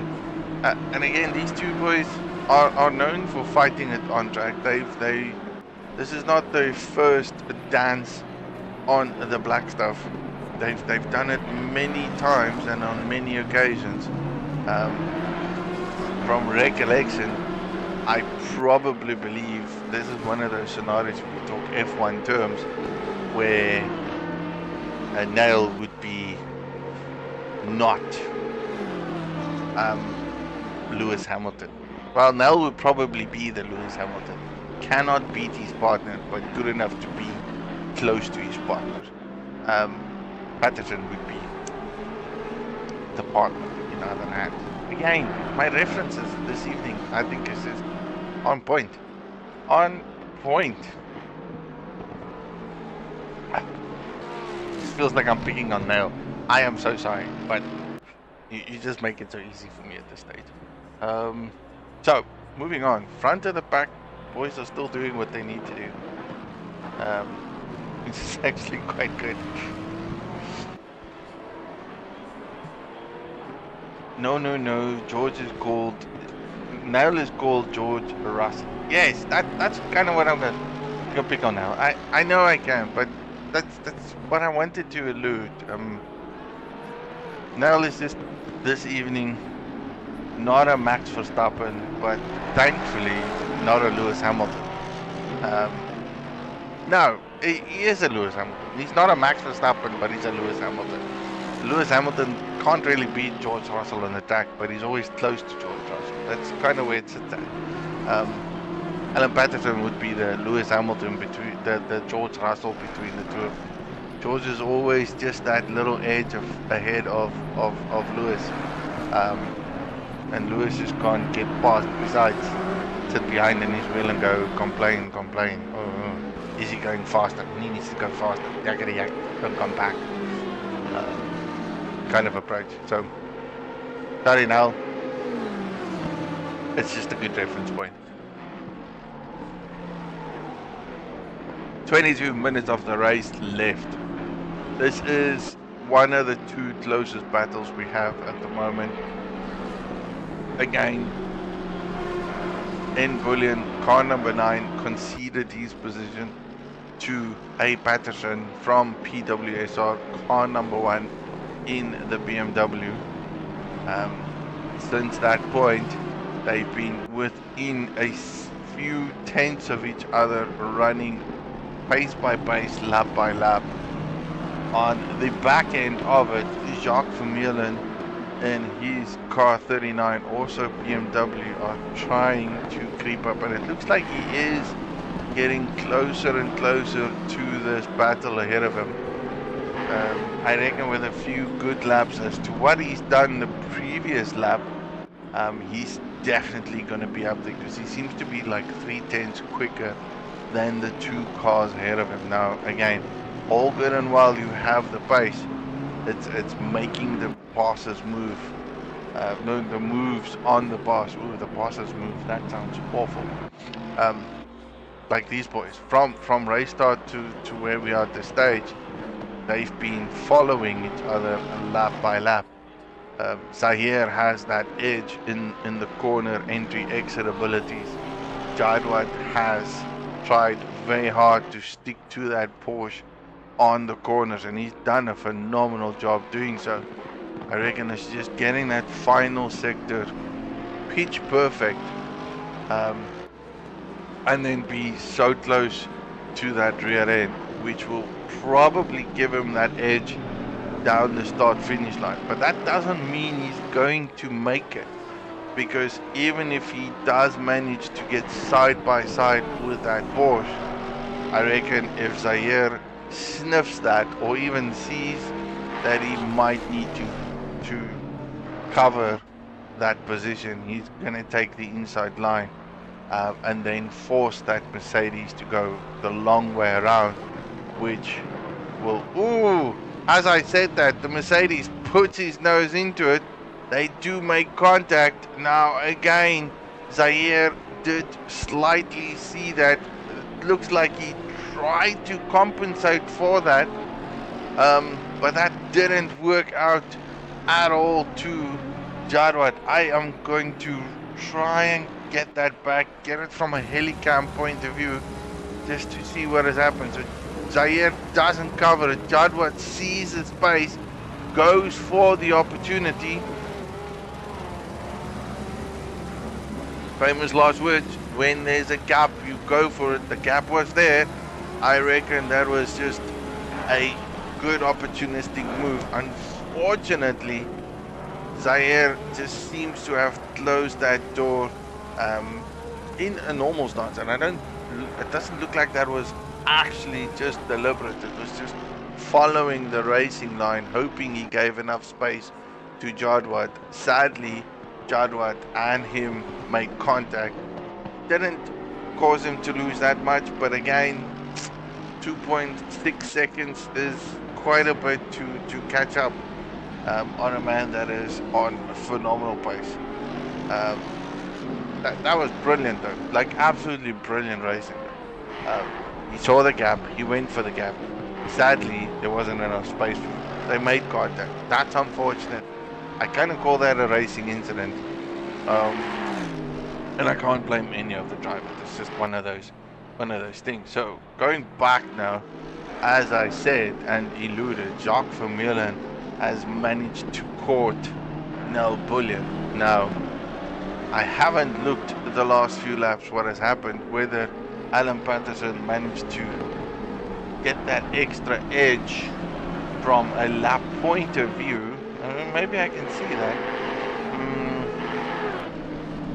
And again, these two boys are known for fighting it on track. This is not their first dance on the black stuff. They've done it many times and on many occasions. From recollection, I probably believe this is one of those scenarios if we talk F1 terms where a nail would be not Lewis Hamilton. Well, Nell would probably be the Lewis Hamilton. Cannot beat his partner, but good enough to be close to his partner. Patterson would be the partner, in other hands. Again, my references this evening, I think, is just on point. On point. It feels like I'm picking on Nell. I am so sorry, but you just make it so easy for me at this stage. So, moving on. Front to the back, boys are still doing what they need to do. This is actually quite good. No, George is called... Niall is called George Russell. Yes, that's kind of what I'm gonna pick on now. I know I can, but that's what I wanted to allude. Niall is just this evening not a Max Verstappen, but thankfully not a Lewis Hamilton. No, he is a Lewis Hamilton. He's not a Max Verstappen, but he's a Lewis Hamilton. Lewis Hamilton can't really beat George Russell on the track, but he's always close to George Russell. That's kind of where it sits at. Alan Patterson would be the Lewis Hamilton between the George Russell between the two of them. George is always just that little edge ahead of Lewis. And Lewis just can't get past. Besides, sit behind in his wheel and go complain. Oh, is he going faster? He needs to go faster. Yakety yak, don't come back. Kind of approach. So, sorry now. It's just a good reference point. 22 minutes of the race left. This is one of the two closest battles we have at the moment. Again, in Bullion, car number 9 conceded his position to A. Patterson from PWSR, car number 1 in the BMW. Since that point, they've been within a few tenths of each other, running pace by pace, lap by lap. On the back end of it, Jacques Vermeulen and his car 39, also BMW, are trying to creep up, and it looks like he is getting closer and closer to this battle ahead of him. I reckon with a few good laps as to what he's done the previous lap, he's definitely going to be up there, because he seems to be like 3/10 quicker than the two cars ahead of him. Now again, all good and well, you have the pace. It's making the passes move. No, the moves on the pass. Ooh, the passes move. That sounds awful. Like these boys, from race start to where we are at this stage, they've been following each other lap by lap. Zaire has that edge in the corner entry exit abilities. Jadwat has tried very hard to stick to that Porsche on the corners, and he's done a phenomenal job doing so. I reckon it's just getting that final sector pitch perfect, and then be so close to that rear end, which will probably give him that edge down the start finish line. But that doesn't mean he's going to make it, because even if he does manage to get side by side with that Porsche, I reckon if Zaire sniffs that, or even sees that he might need to cover that position, he's going to take the inside line, and then force that Mercedes to go the long way around, which will, ooh, as I said that, the Mercedes puts his nose into it. They do make contact. Now again, Zaire did slightly see that. It looks like he tried to compensate for that, but that didn't work out at all to Jadwat. I am going to try and get that back, get it from a helicam point of view, just to see what has happened. So Zaire doesn't cover it. Jadwat sees his space, goes for the opportunity. Famous last words, when there's a gap, you go for it. The gap was there. I reckon that was just a good opportunistic move. Unfortunately, Zaire just seems to have closed that door in a normal stance, and it doesn't look like that was actually just deliberate. It was just following the racing line, hoping he gave enough space to Jadwat. Sadly, Jadwat and him make contact. Didn't cause him to lose that much, but again, 2.6 seconds is quite a bit to catch up on a man that is on a phenomenal pace. That was brilliant though, like absolutely brilliant racing. He saw the gap, he went for the gap. Sadly, there wasn't enough space for him. They made contact. That's unfortunate. I kind of call that a racing incident, and I can't blame any of the drivers. It's just one of those things. So going back now, as I said and alluded, Jacques Vermeulen has managed to court Nel Bullion. Now, I haven't looked at the last few laps what has happened, whether Alan Patterson managed to get that extra edge from a lap point of view. Maybe I can see that.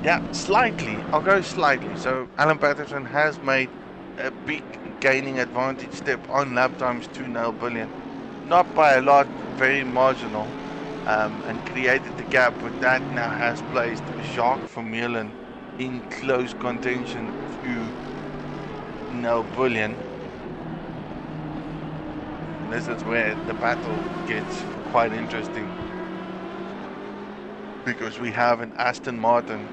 Yeah, slightly. I'll go slightly. So Alan Patterson has made a big gaining advantage step on lap times to Nel Bullion. Not by a lot, very marginal, and created the gap, but that now has placed Jacques Vermeulen in close contention to Nel Bullion. And this is where the battle gets quite interesting, because we have an Aston Martin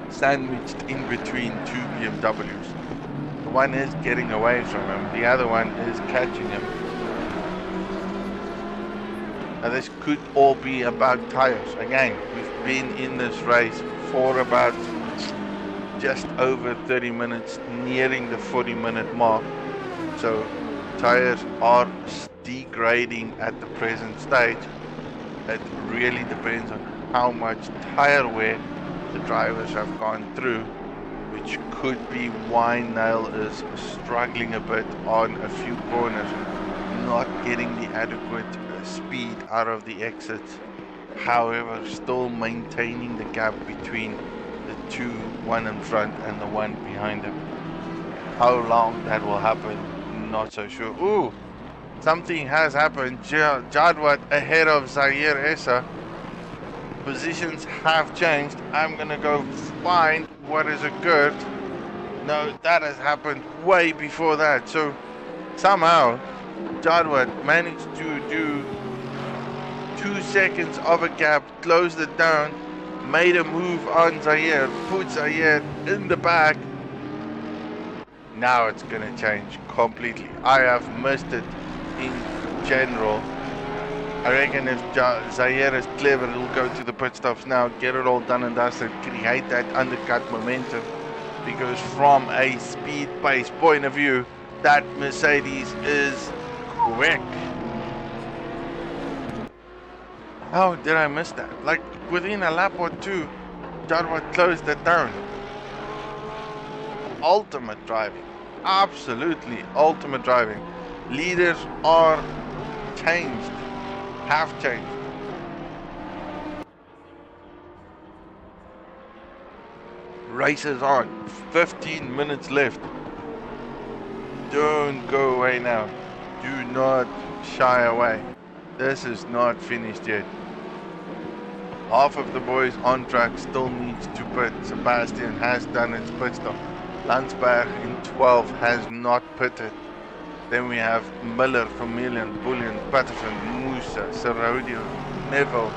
sandwiched in between two BMWs. One is getting away from him, the other one is catching him. Now this could all be about tires. Again, we've been in this race for about just over 30 minutes, nearing the 40-minute mark. So tires are degrading at the present stage. It really depends on how much tire wear the drivers have gone through, which could be why Nail is struggling a bit on a few corners, not getting the adequate speed out of the exits. However, still maintaining the gap between the two, one in front and the one behind him. How long that will happen, not so sure. Ooh, something has happened. Jadwat ahead of Zaire Essa. Positions have changed. I'm gonna go find what has occurred. No, that has happened way before that. So somehow Jadwat managed to do 2 seconds of a gap, closed it down, made a move on Zaire, put Zaire in the back. Now it's gonna change completely. I have missed it in general. I reckon if Zaire is clever, he'll go to the pit stops now, get it all done and dusted, create that undercut momentum. Because from a speed pace point of view, that Mercedes is quick. How did I miss that? Like within a lap or two, Jadwat closed it down. Ultimate driving. Absolutely ultimate driving. Leaders are changed. Have changed. Race is on. 15 minutes left. Don't go away now. Do not shy away. This is not finished yet. Half of the boys on track still needs to pit. Sebastian has done his pit stop. Landsberg in 12 has not pitted. Then we have Miller, Vermeulen, Bullion, Patterson, Musa, Serodio, Neville,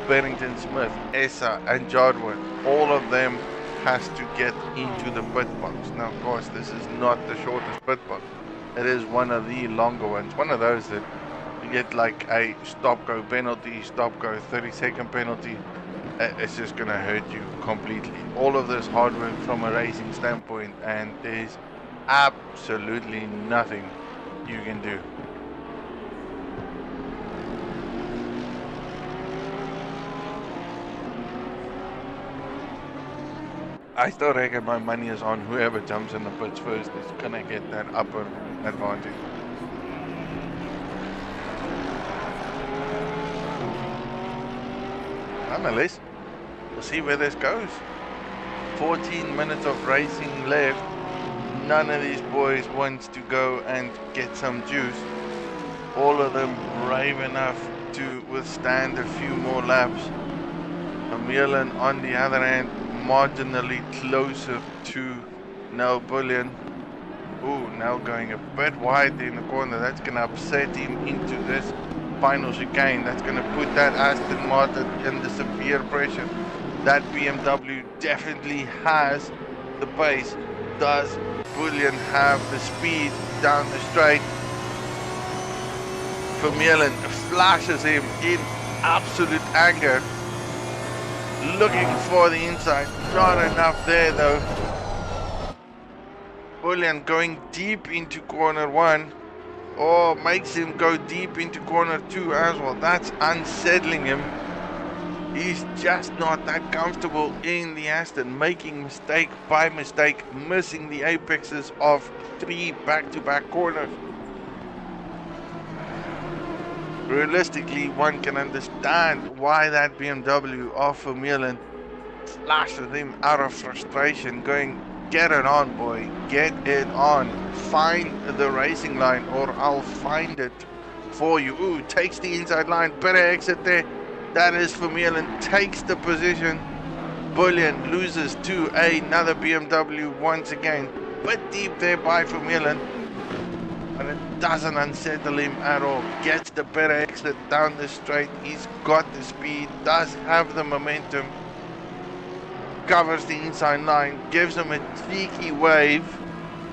Barrington Smith, Essa and Jadwat. All of them has to get into the pit box. Now of course this is not the shortest pit box. It is one of the longer ones. One of those that you get like a stop-go penalty, stop-go 30-second penalty. It's just going to hurt you completely. All of this hard work from a racing standpoint, and there's absolutely nothing you can do. I still reckon my money is on whoever jumps in the pits first is going to get that upper advantage. Nonetheless, we'll see where this goes. 14 minutes of racing left. None of these boys wants to go and get some juice. All of them brave enough to withstand a few more laps. Vermeulen on the other hand, marginally closer to Nel Bullion. Ooh, now going a bit wide in the corner. That's going to upset him into this final chicane. That's going to put that Aston Martin under severe pressure. That BMW definitely has the pace. Does Bullion have the speed down the straight? Vermeulen flashes him in absolute anger, looking for the inside. Not enough there though. Bullion going deep into corner one. Oh, makes him go deep into corner two as well. That's unsettling him. He's just not that comfortable in the Aston, making mistake by mistake, missing the apexes of 3 back-to-back corners. Realistically, one can understand why that BMW of Vermeulen flashes him out of frustration, going, get it on, boy, get it on. Find the racing line or I'll find it for you. Ooh, takes the inside line, better exit there. That is Vermeulen, takes the position. Bullion loses to another BMW once again. Bit deep there by Vermeulen, but it doesn't unsettle him at all. Gets the better exit down the straight. He's got the speed, does have the momentum. Covers the inside line, gives him a cheeky wave.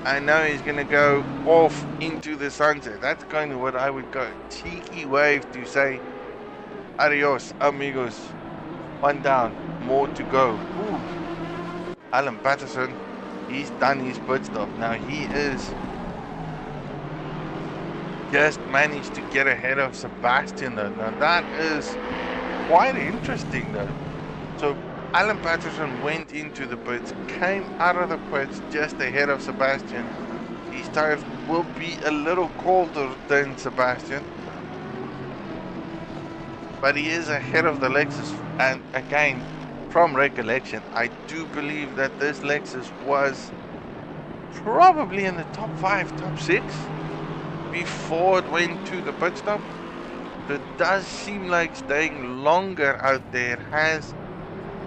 And now he's gonna go off into the sunset. That's kind of what I would go. Cheeky wave to say, adios, amigos. One down, more to go. Ooh. Alan Patterson, he's done his pit stop. Now he is just managed to get ahead of Sebastian though. Now that is quite interesting though. So Alan Patterson went into the pits, came out of the pits just ahead of Sebastian. His tires will be a little colder than Sebastian, but he is ahead of the Lexus. And again, from recollection, I do believe that this Lexus was probably in the top 5, top 6 before it went to the pit stop. It does seem like staying longer out there has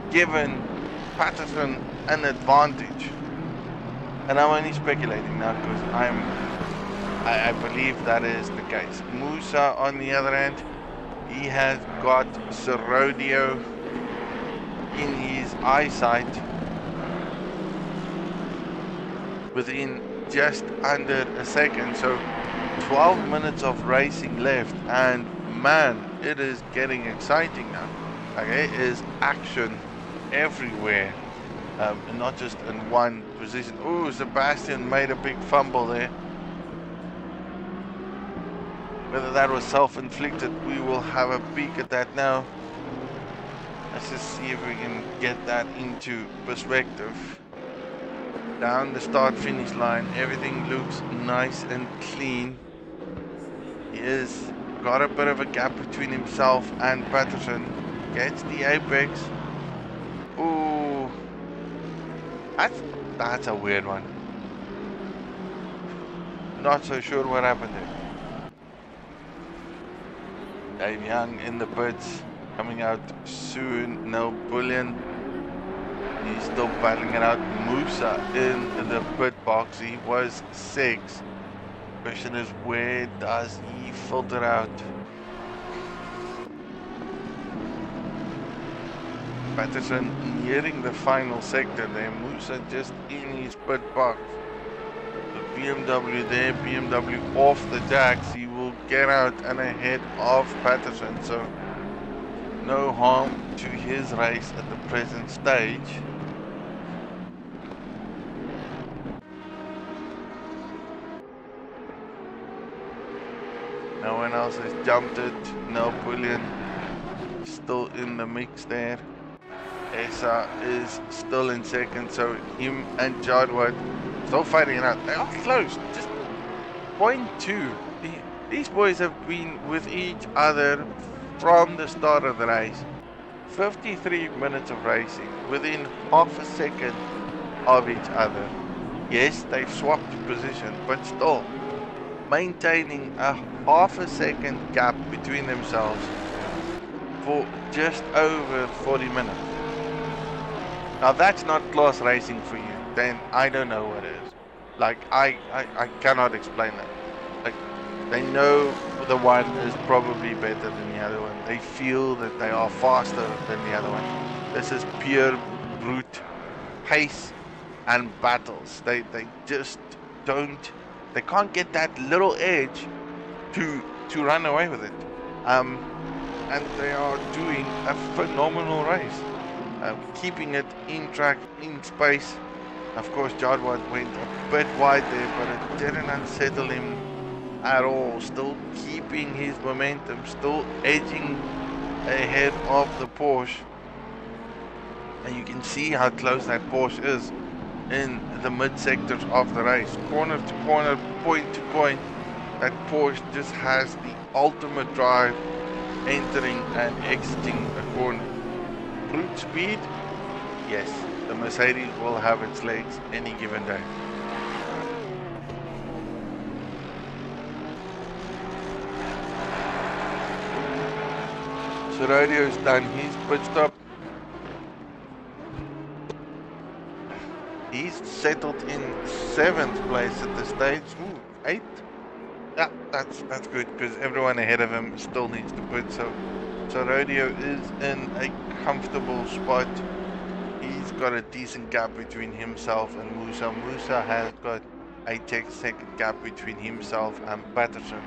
given Patterson an advantage. And I'm only speculating now because I believe that is the case. Musa, on the other hand, he has got Serodio in his eyesight within just under a second. So 12 minutes of racing left, and man, it is getting exciting now. Okay, it is action everywhere, not just in one position. Oh, Sebastian made a big fumble there. Whether that was self-inflicted, we will have a peek at that now. Let's just see if we can get that into perspective. Down the start-finish line, everything looks nice and clean. He has got a bit of a gap between himself and Patterson. Gets the apex. Ooh, that's a weird one. Not so sure what happened there. Dave Young in the pits, coming out soon. No Bullion. He's still battling it out. Musa in the pit box. He was 6. Question is, where does he filter out? Patterson nearing the final sector there. Musa just in his pit box. The BMW there, BMW off the jacks. He will get out and ahead of Patterson. So no harm to his race at the present stage. No one else has jumped it. No Bullion still in the mix there. Esa is still in second, so him and Jadwat still fighting it out. They are close, just 0.2. These boys have been with each other from the start of the race. 53 minutes of racing, within half a second of each other. Yes, they've swapped position, but still maintaining a half a second gap between themselves for just over 40 minutes. Now that's not class racing for you, then I don't know what is. Like, I cannot explain that. Like, they know the one is probably better than the other one. They feel that they are faster than the other one. This is pure brute pace and battles. They just don't, they can't get that little edge to run away with it. And they are doing a phenomenal race. Keeping it in track, in space. Of course, Jadwat went a bit wide there, but it didn't unsettle him at all. Still keeping his momentum, still edging ahead of the Porsche. And you can see how close that Porsche is in the mid sectors of the race. Corner to corner, point to point. That Porsche just has the ultimate drive, entering and exiting a corner. Brute speed, yes, the Mercedes will have its legs any given day. So Rodio's done his pit stop. He's settled in 7th place at this stage. Ooh, 8th. Yeah, that's good because everyone ahead of him still needs to pit. So Rodeo is in a comfortable spot. He's got a decent gap between himself and Musa. Musa has got a 10-second gap between himself and Patterson.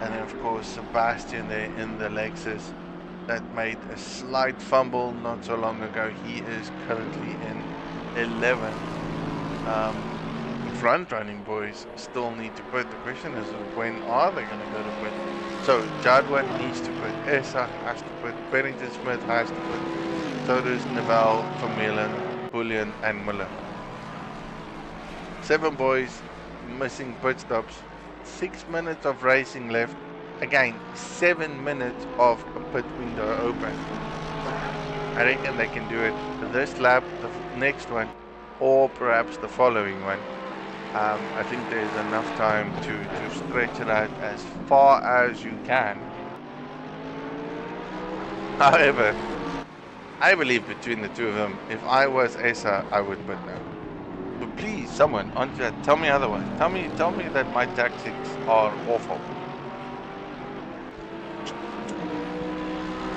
And then of course Sebastian there in the Lexus that made a slight fumble not so long ago. He is currently in 11th. Front running boys still need to put. The question is, when are they going to go to put? So Jadwat needs to put, Essa has to put, Bennington Smith has to put, so does Neville, Vermeulen, Bullion and Miller. 7 boys missing pit stops, 6 minutes of racing left. Again, 7 minutes of a pit window open. I reckon they can do it this lap, the next one, or perhaps the following one. I think there's enough time to stretch it out as far as you can. However, I believe between the two of them, if I was Essa, I would put no. But please, someone on chat, tell me otherwise. Tell me that my tactics are awful.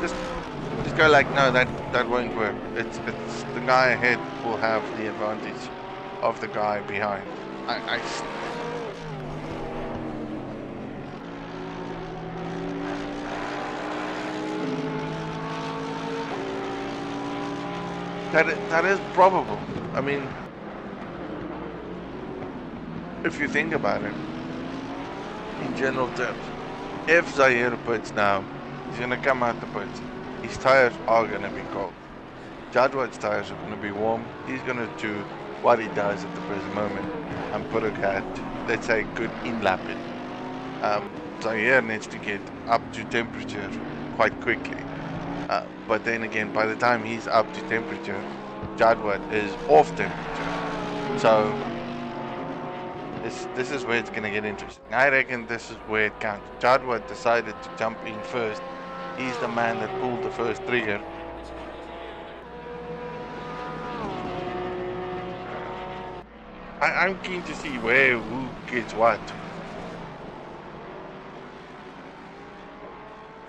Just go like, no, that won't work. It's the guy ahead will have the advantage of the guy behind. That is probable. I mean, if you think about it, in general terms, if Zaire puts now, he's going to come out the pits. His tires are going to be cold. Jadwat's tires are going to be warm. He's going to do what he does at the present moment and put a cat, let's say, good in-lapping. Zaire needs to get up to temperature quite quickly. But then again, by the time he's up to temperature, Jadwat is off temperature. So this is where it's going to get interesting. I reckon this is where it counts. Jadwat decided to jump in first. He's the man that pulled the first trigger. I'm keen to see who gets what.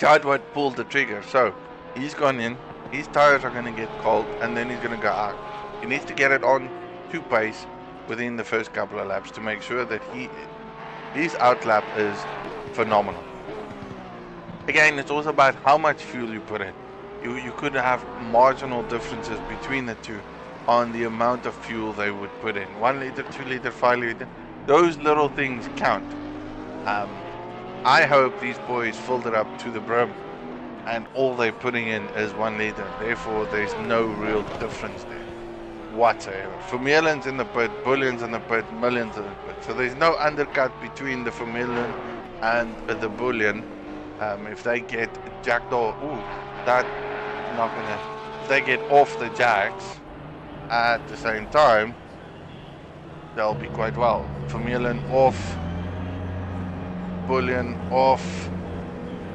Jadwat pulled the trigger, so he's gone in. His tires are going to get cold, and then he's going to go out. He needs to get it on to pace within the first couple of laps to make sure that his outlap is phenomenal. Again, it's also about how much fuel you put in. You could have marginal differences between the two on the amount of fuel they would put in. 1 liter, 2 liter, 5 liter. Those little things count. I hope these boys filled it up to the brim and all they're putting in is 1 liter. Therefore, there's no real difference there whatsoever. Vermeulen's in the pit, Bullion's in the pit, Million's in the pit. So there's no undercut between the Vermeulen and the Bullion. If they get jacked off, if they get off the jacks at the same time, they'll be quite well. Vermeulen off, Bullion off,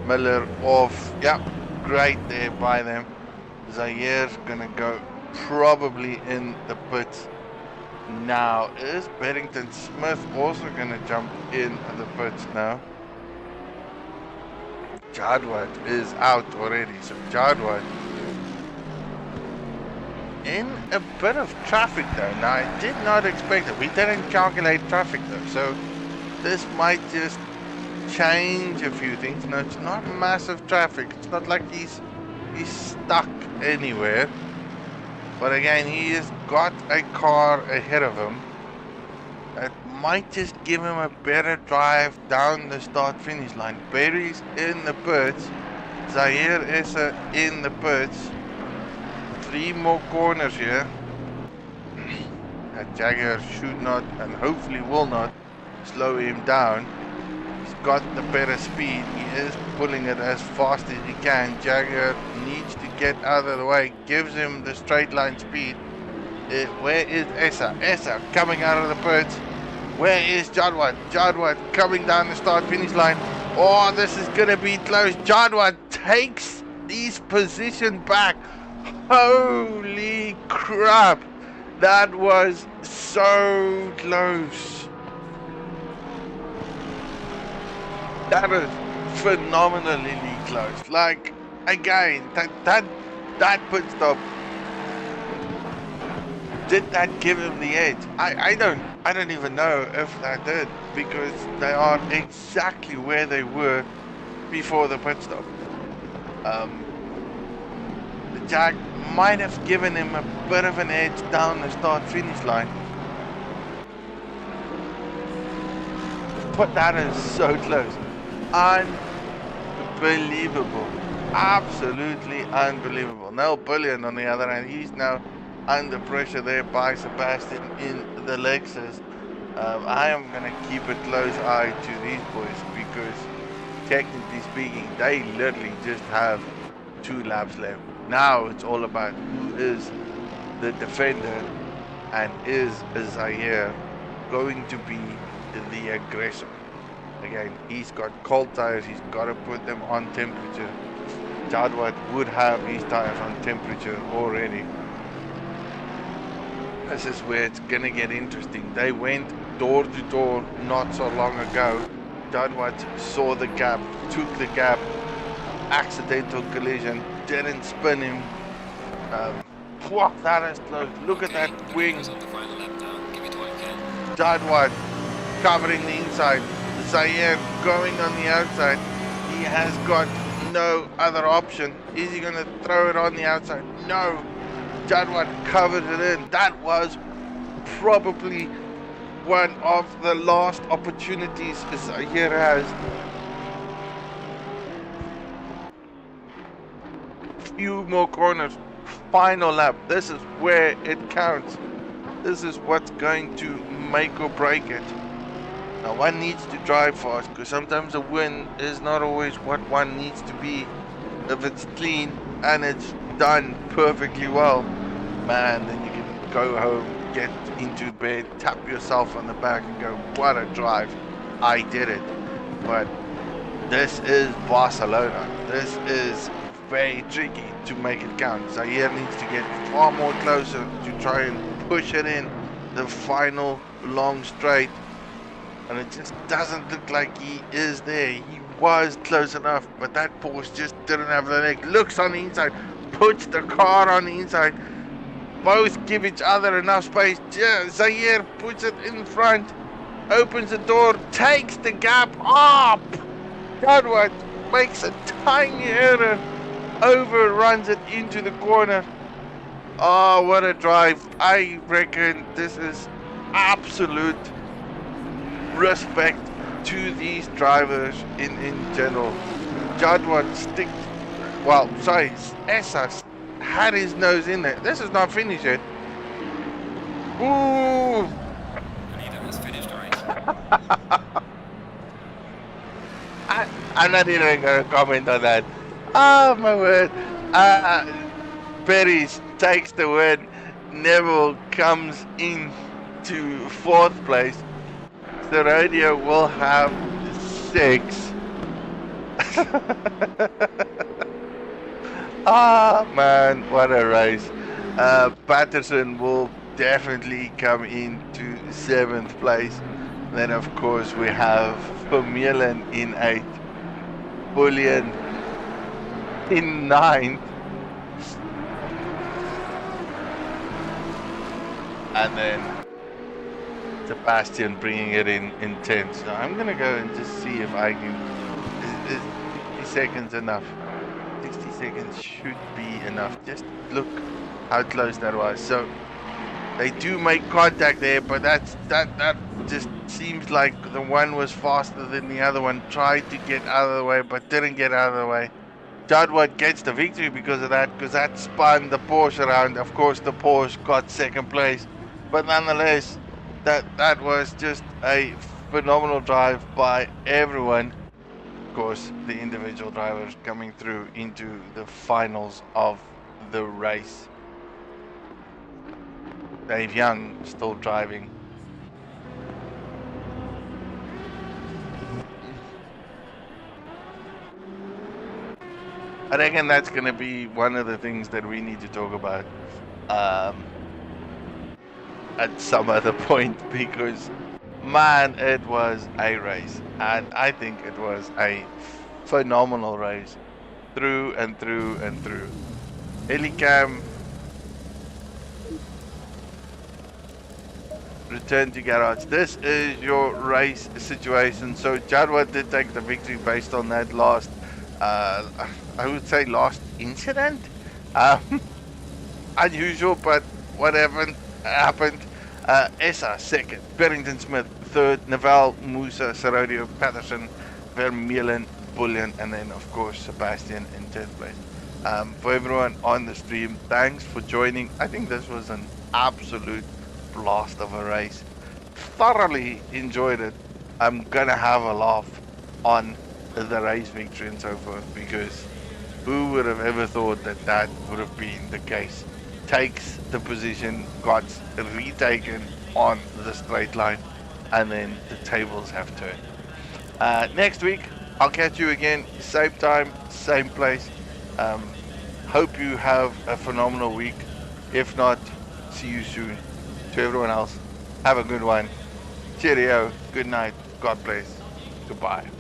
Miller off. Yeah, great there by them. Zaire's gonna go probably in the pits now. Is Bennington Smith also gonna jump in the pits now? Jadwat is out already, so Jadwat in a bit of traffic though. Now I did not expect it. We didn't calculate traffic though, so this might just change a few things. No, it's not massive traffic. It's not like he's stuck anywhere. But again, he has got a car ahead of him that might just give him a better drive down the start-finish line. Berry's in the pits. Zaire is in the pits. 3 more corners here. That Jaguar should not and hopefully will not slow him down. He's got the better speed. He is pulling it as fast as he can. Jaguar needs to get out of the way. Gives him the straight line speed. Where is Essa? Essa coming out of the pits. Where is Jadwat? Jadwat coming down the start-finish line. Oh, this is going to be close. Jadwat takes his position back. Holy crap. That was so close. That is phenomenally close. Like, again, that pit stop, did that give him the edge? I don't I don't even know if that did, because they are exactly where they were before the pit stop. The jack might have given him a bit of an edge down the start-finish line, but that is so close. Unbelievable. Absolutely unbelievable. Now Bullion, on the other hand, he's now under pressure there by Sebastian in the Lexus. I am going to keep a close eye to these boys, because technically speaking, they literally just have 2 laps left. Now it's all about who is the defender, and is Zaire going to be the aggressor. Again, he's got cold tires, he's got to put them on temperature. Jadwat would have his tires on temperature already. This is where it's gonna get interesting. They went door to door not so long ago. Jadwat saw the gap, took the gap, accidental collision, didn't spin him. That is close. Look at that wing. Jadwat covering the inside. Zaire going on the outside. He has got no other option. Is he going to throw it on the outside? No. Jadwat covered it in. That was probably one of the last opportunities Zaire has. Few more corners. Final lap. This is where it counts. This is what's going to make or break it. Now one needs to drive fast, because sometimes a win is not always what one needs to be. If it's clean and it's done perfectly well, man, then you can go home, get into bed, tap yourself on the back and go, what a drive, I did it. But this is Barcelona. This is very tricky to make it count. Zaire needs to get far more closer to try and push it in the final long straight. And it just doesn't look like he is there. He was close enough, but that Porsche just didn't have the leg. Looks on the inside, puts the car on the inside. Both give each other enough space. Zaire puts it in front, opens the door, takes the gap up. Jadwat makes a tiny error, overruns it into the corner. Oh, what a drive. I reckon this is absolute respect to these drivers in general. Jadwat Essas had his nose in there. This is not finished yet. Ooh! Anita has finished, right? I'm not even going to comment on that. Oh my word. Perez takes the win. Neville comes in to 4th place. The radio will have 6. Ah, man, what a race. Patterson will definitely come into 7th place. Then, of course, we have Vermeulen in 8th, Bullion in 9th, and then Sebastian bringing it in 10th. So I'm going to go and just see if I can... Is 60 seconds enough? 60 seconds should be enough. Just look how close that was. So they do make contact there, but that just seems like the one was faster than the other one. Tried to get out of the way, but didn't get out of the way. Jadwat gets the victory because of that, because that spun the Porsche around. Of course, the Porsche got 2nd place, but nonetheless, that was just a phenomenal drive by everyone. Of course, the individual drivers coming through into the finals of the race. Dave Young still driving. I reckon that's going to be one of the things that we need to talk about at some other point, because man, it was a race, and I think it was a phenomenal race through and through and through. Helicam return to garage. This is your race situation. So Jadwa did take the victory based on that last, uh, I would say last incident. Um, Unusual, but whatever happened. Essa second, Barrington Smith third, Naval, Musa, Sarodio, Patterson, Vermeulen, Bullion, and then of course Sebastian in 10th place. For everyone on the stream, thanks for joining. I think this was an absolute blast of a race. Thoroughly enjoyed it. I'm gonna have a laugh on the race victory and so forth, because who would have ever thought that that would have been the case? Takes the position, got retaken on the straight line, and then the tables have turned. Next week, I'll catch you again, same time, same place. Um, Hope you have a phenomenal week. If not, see you soon. To everyone else, have a good one. Cheerio, good night, God bless, goodbye.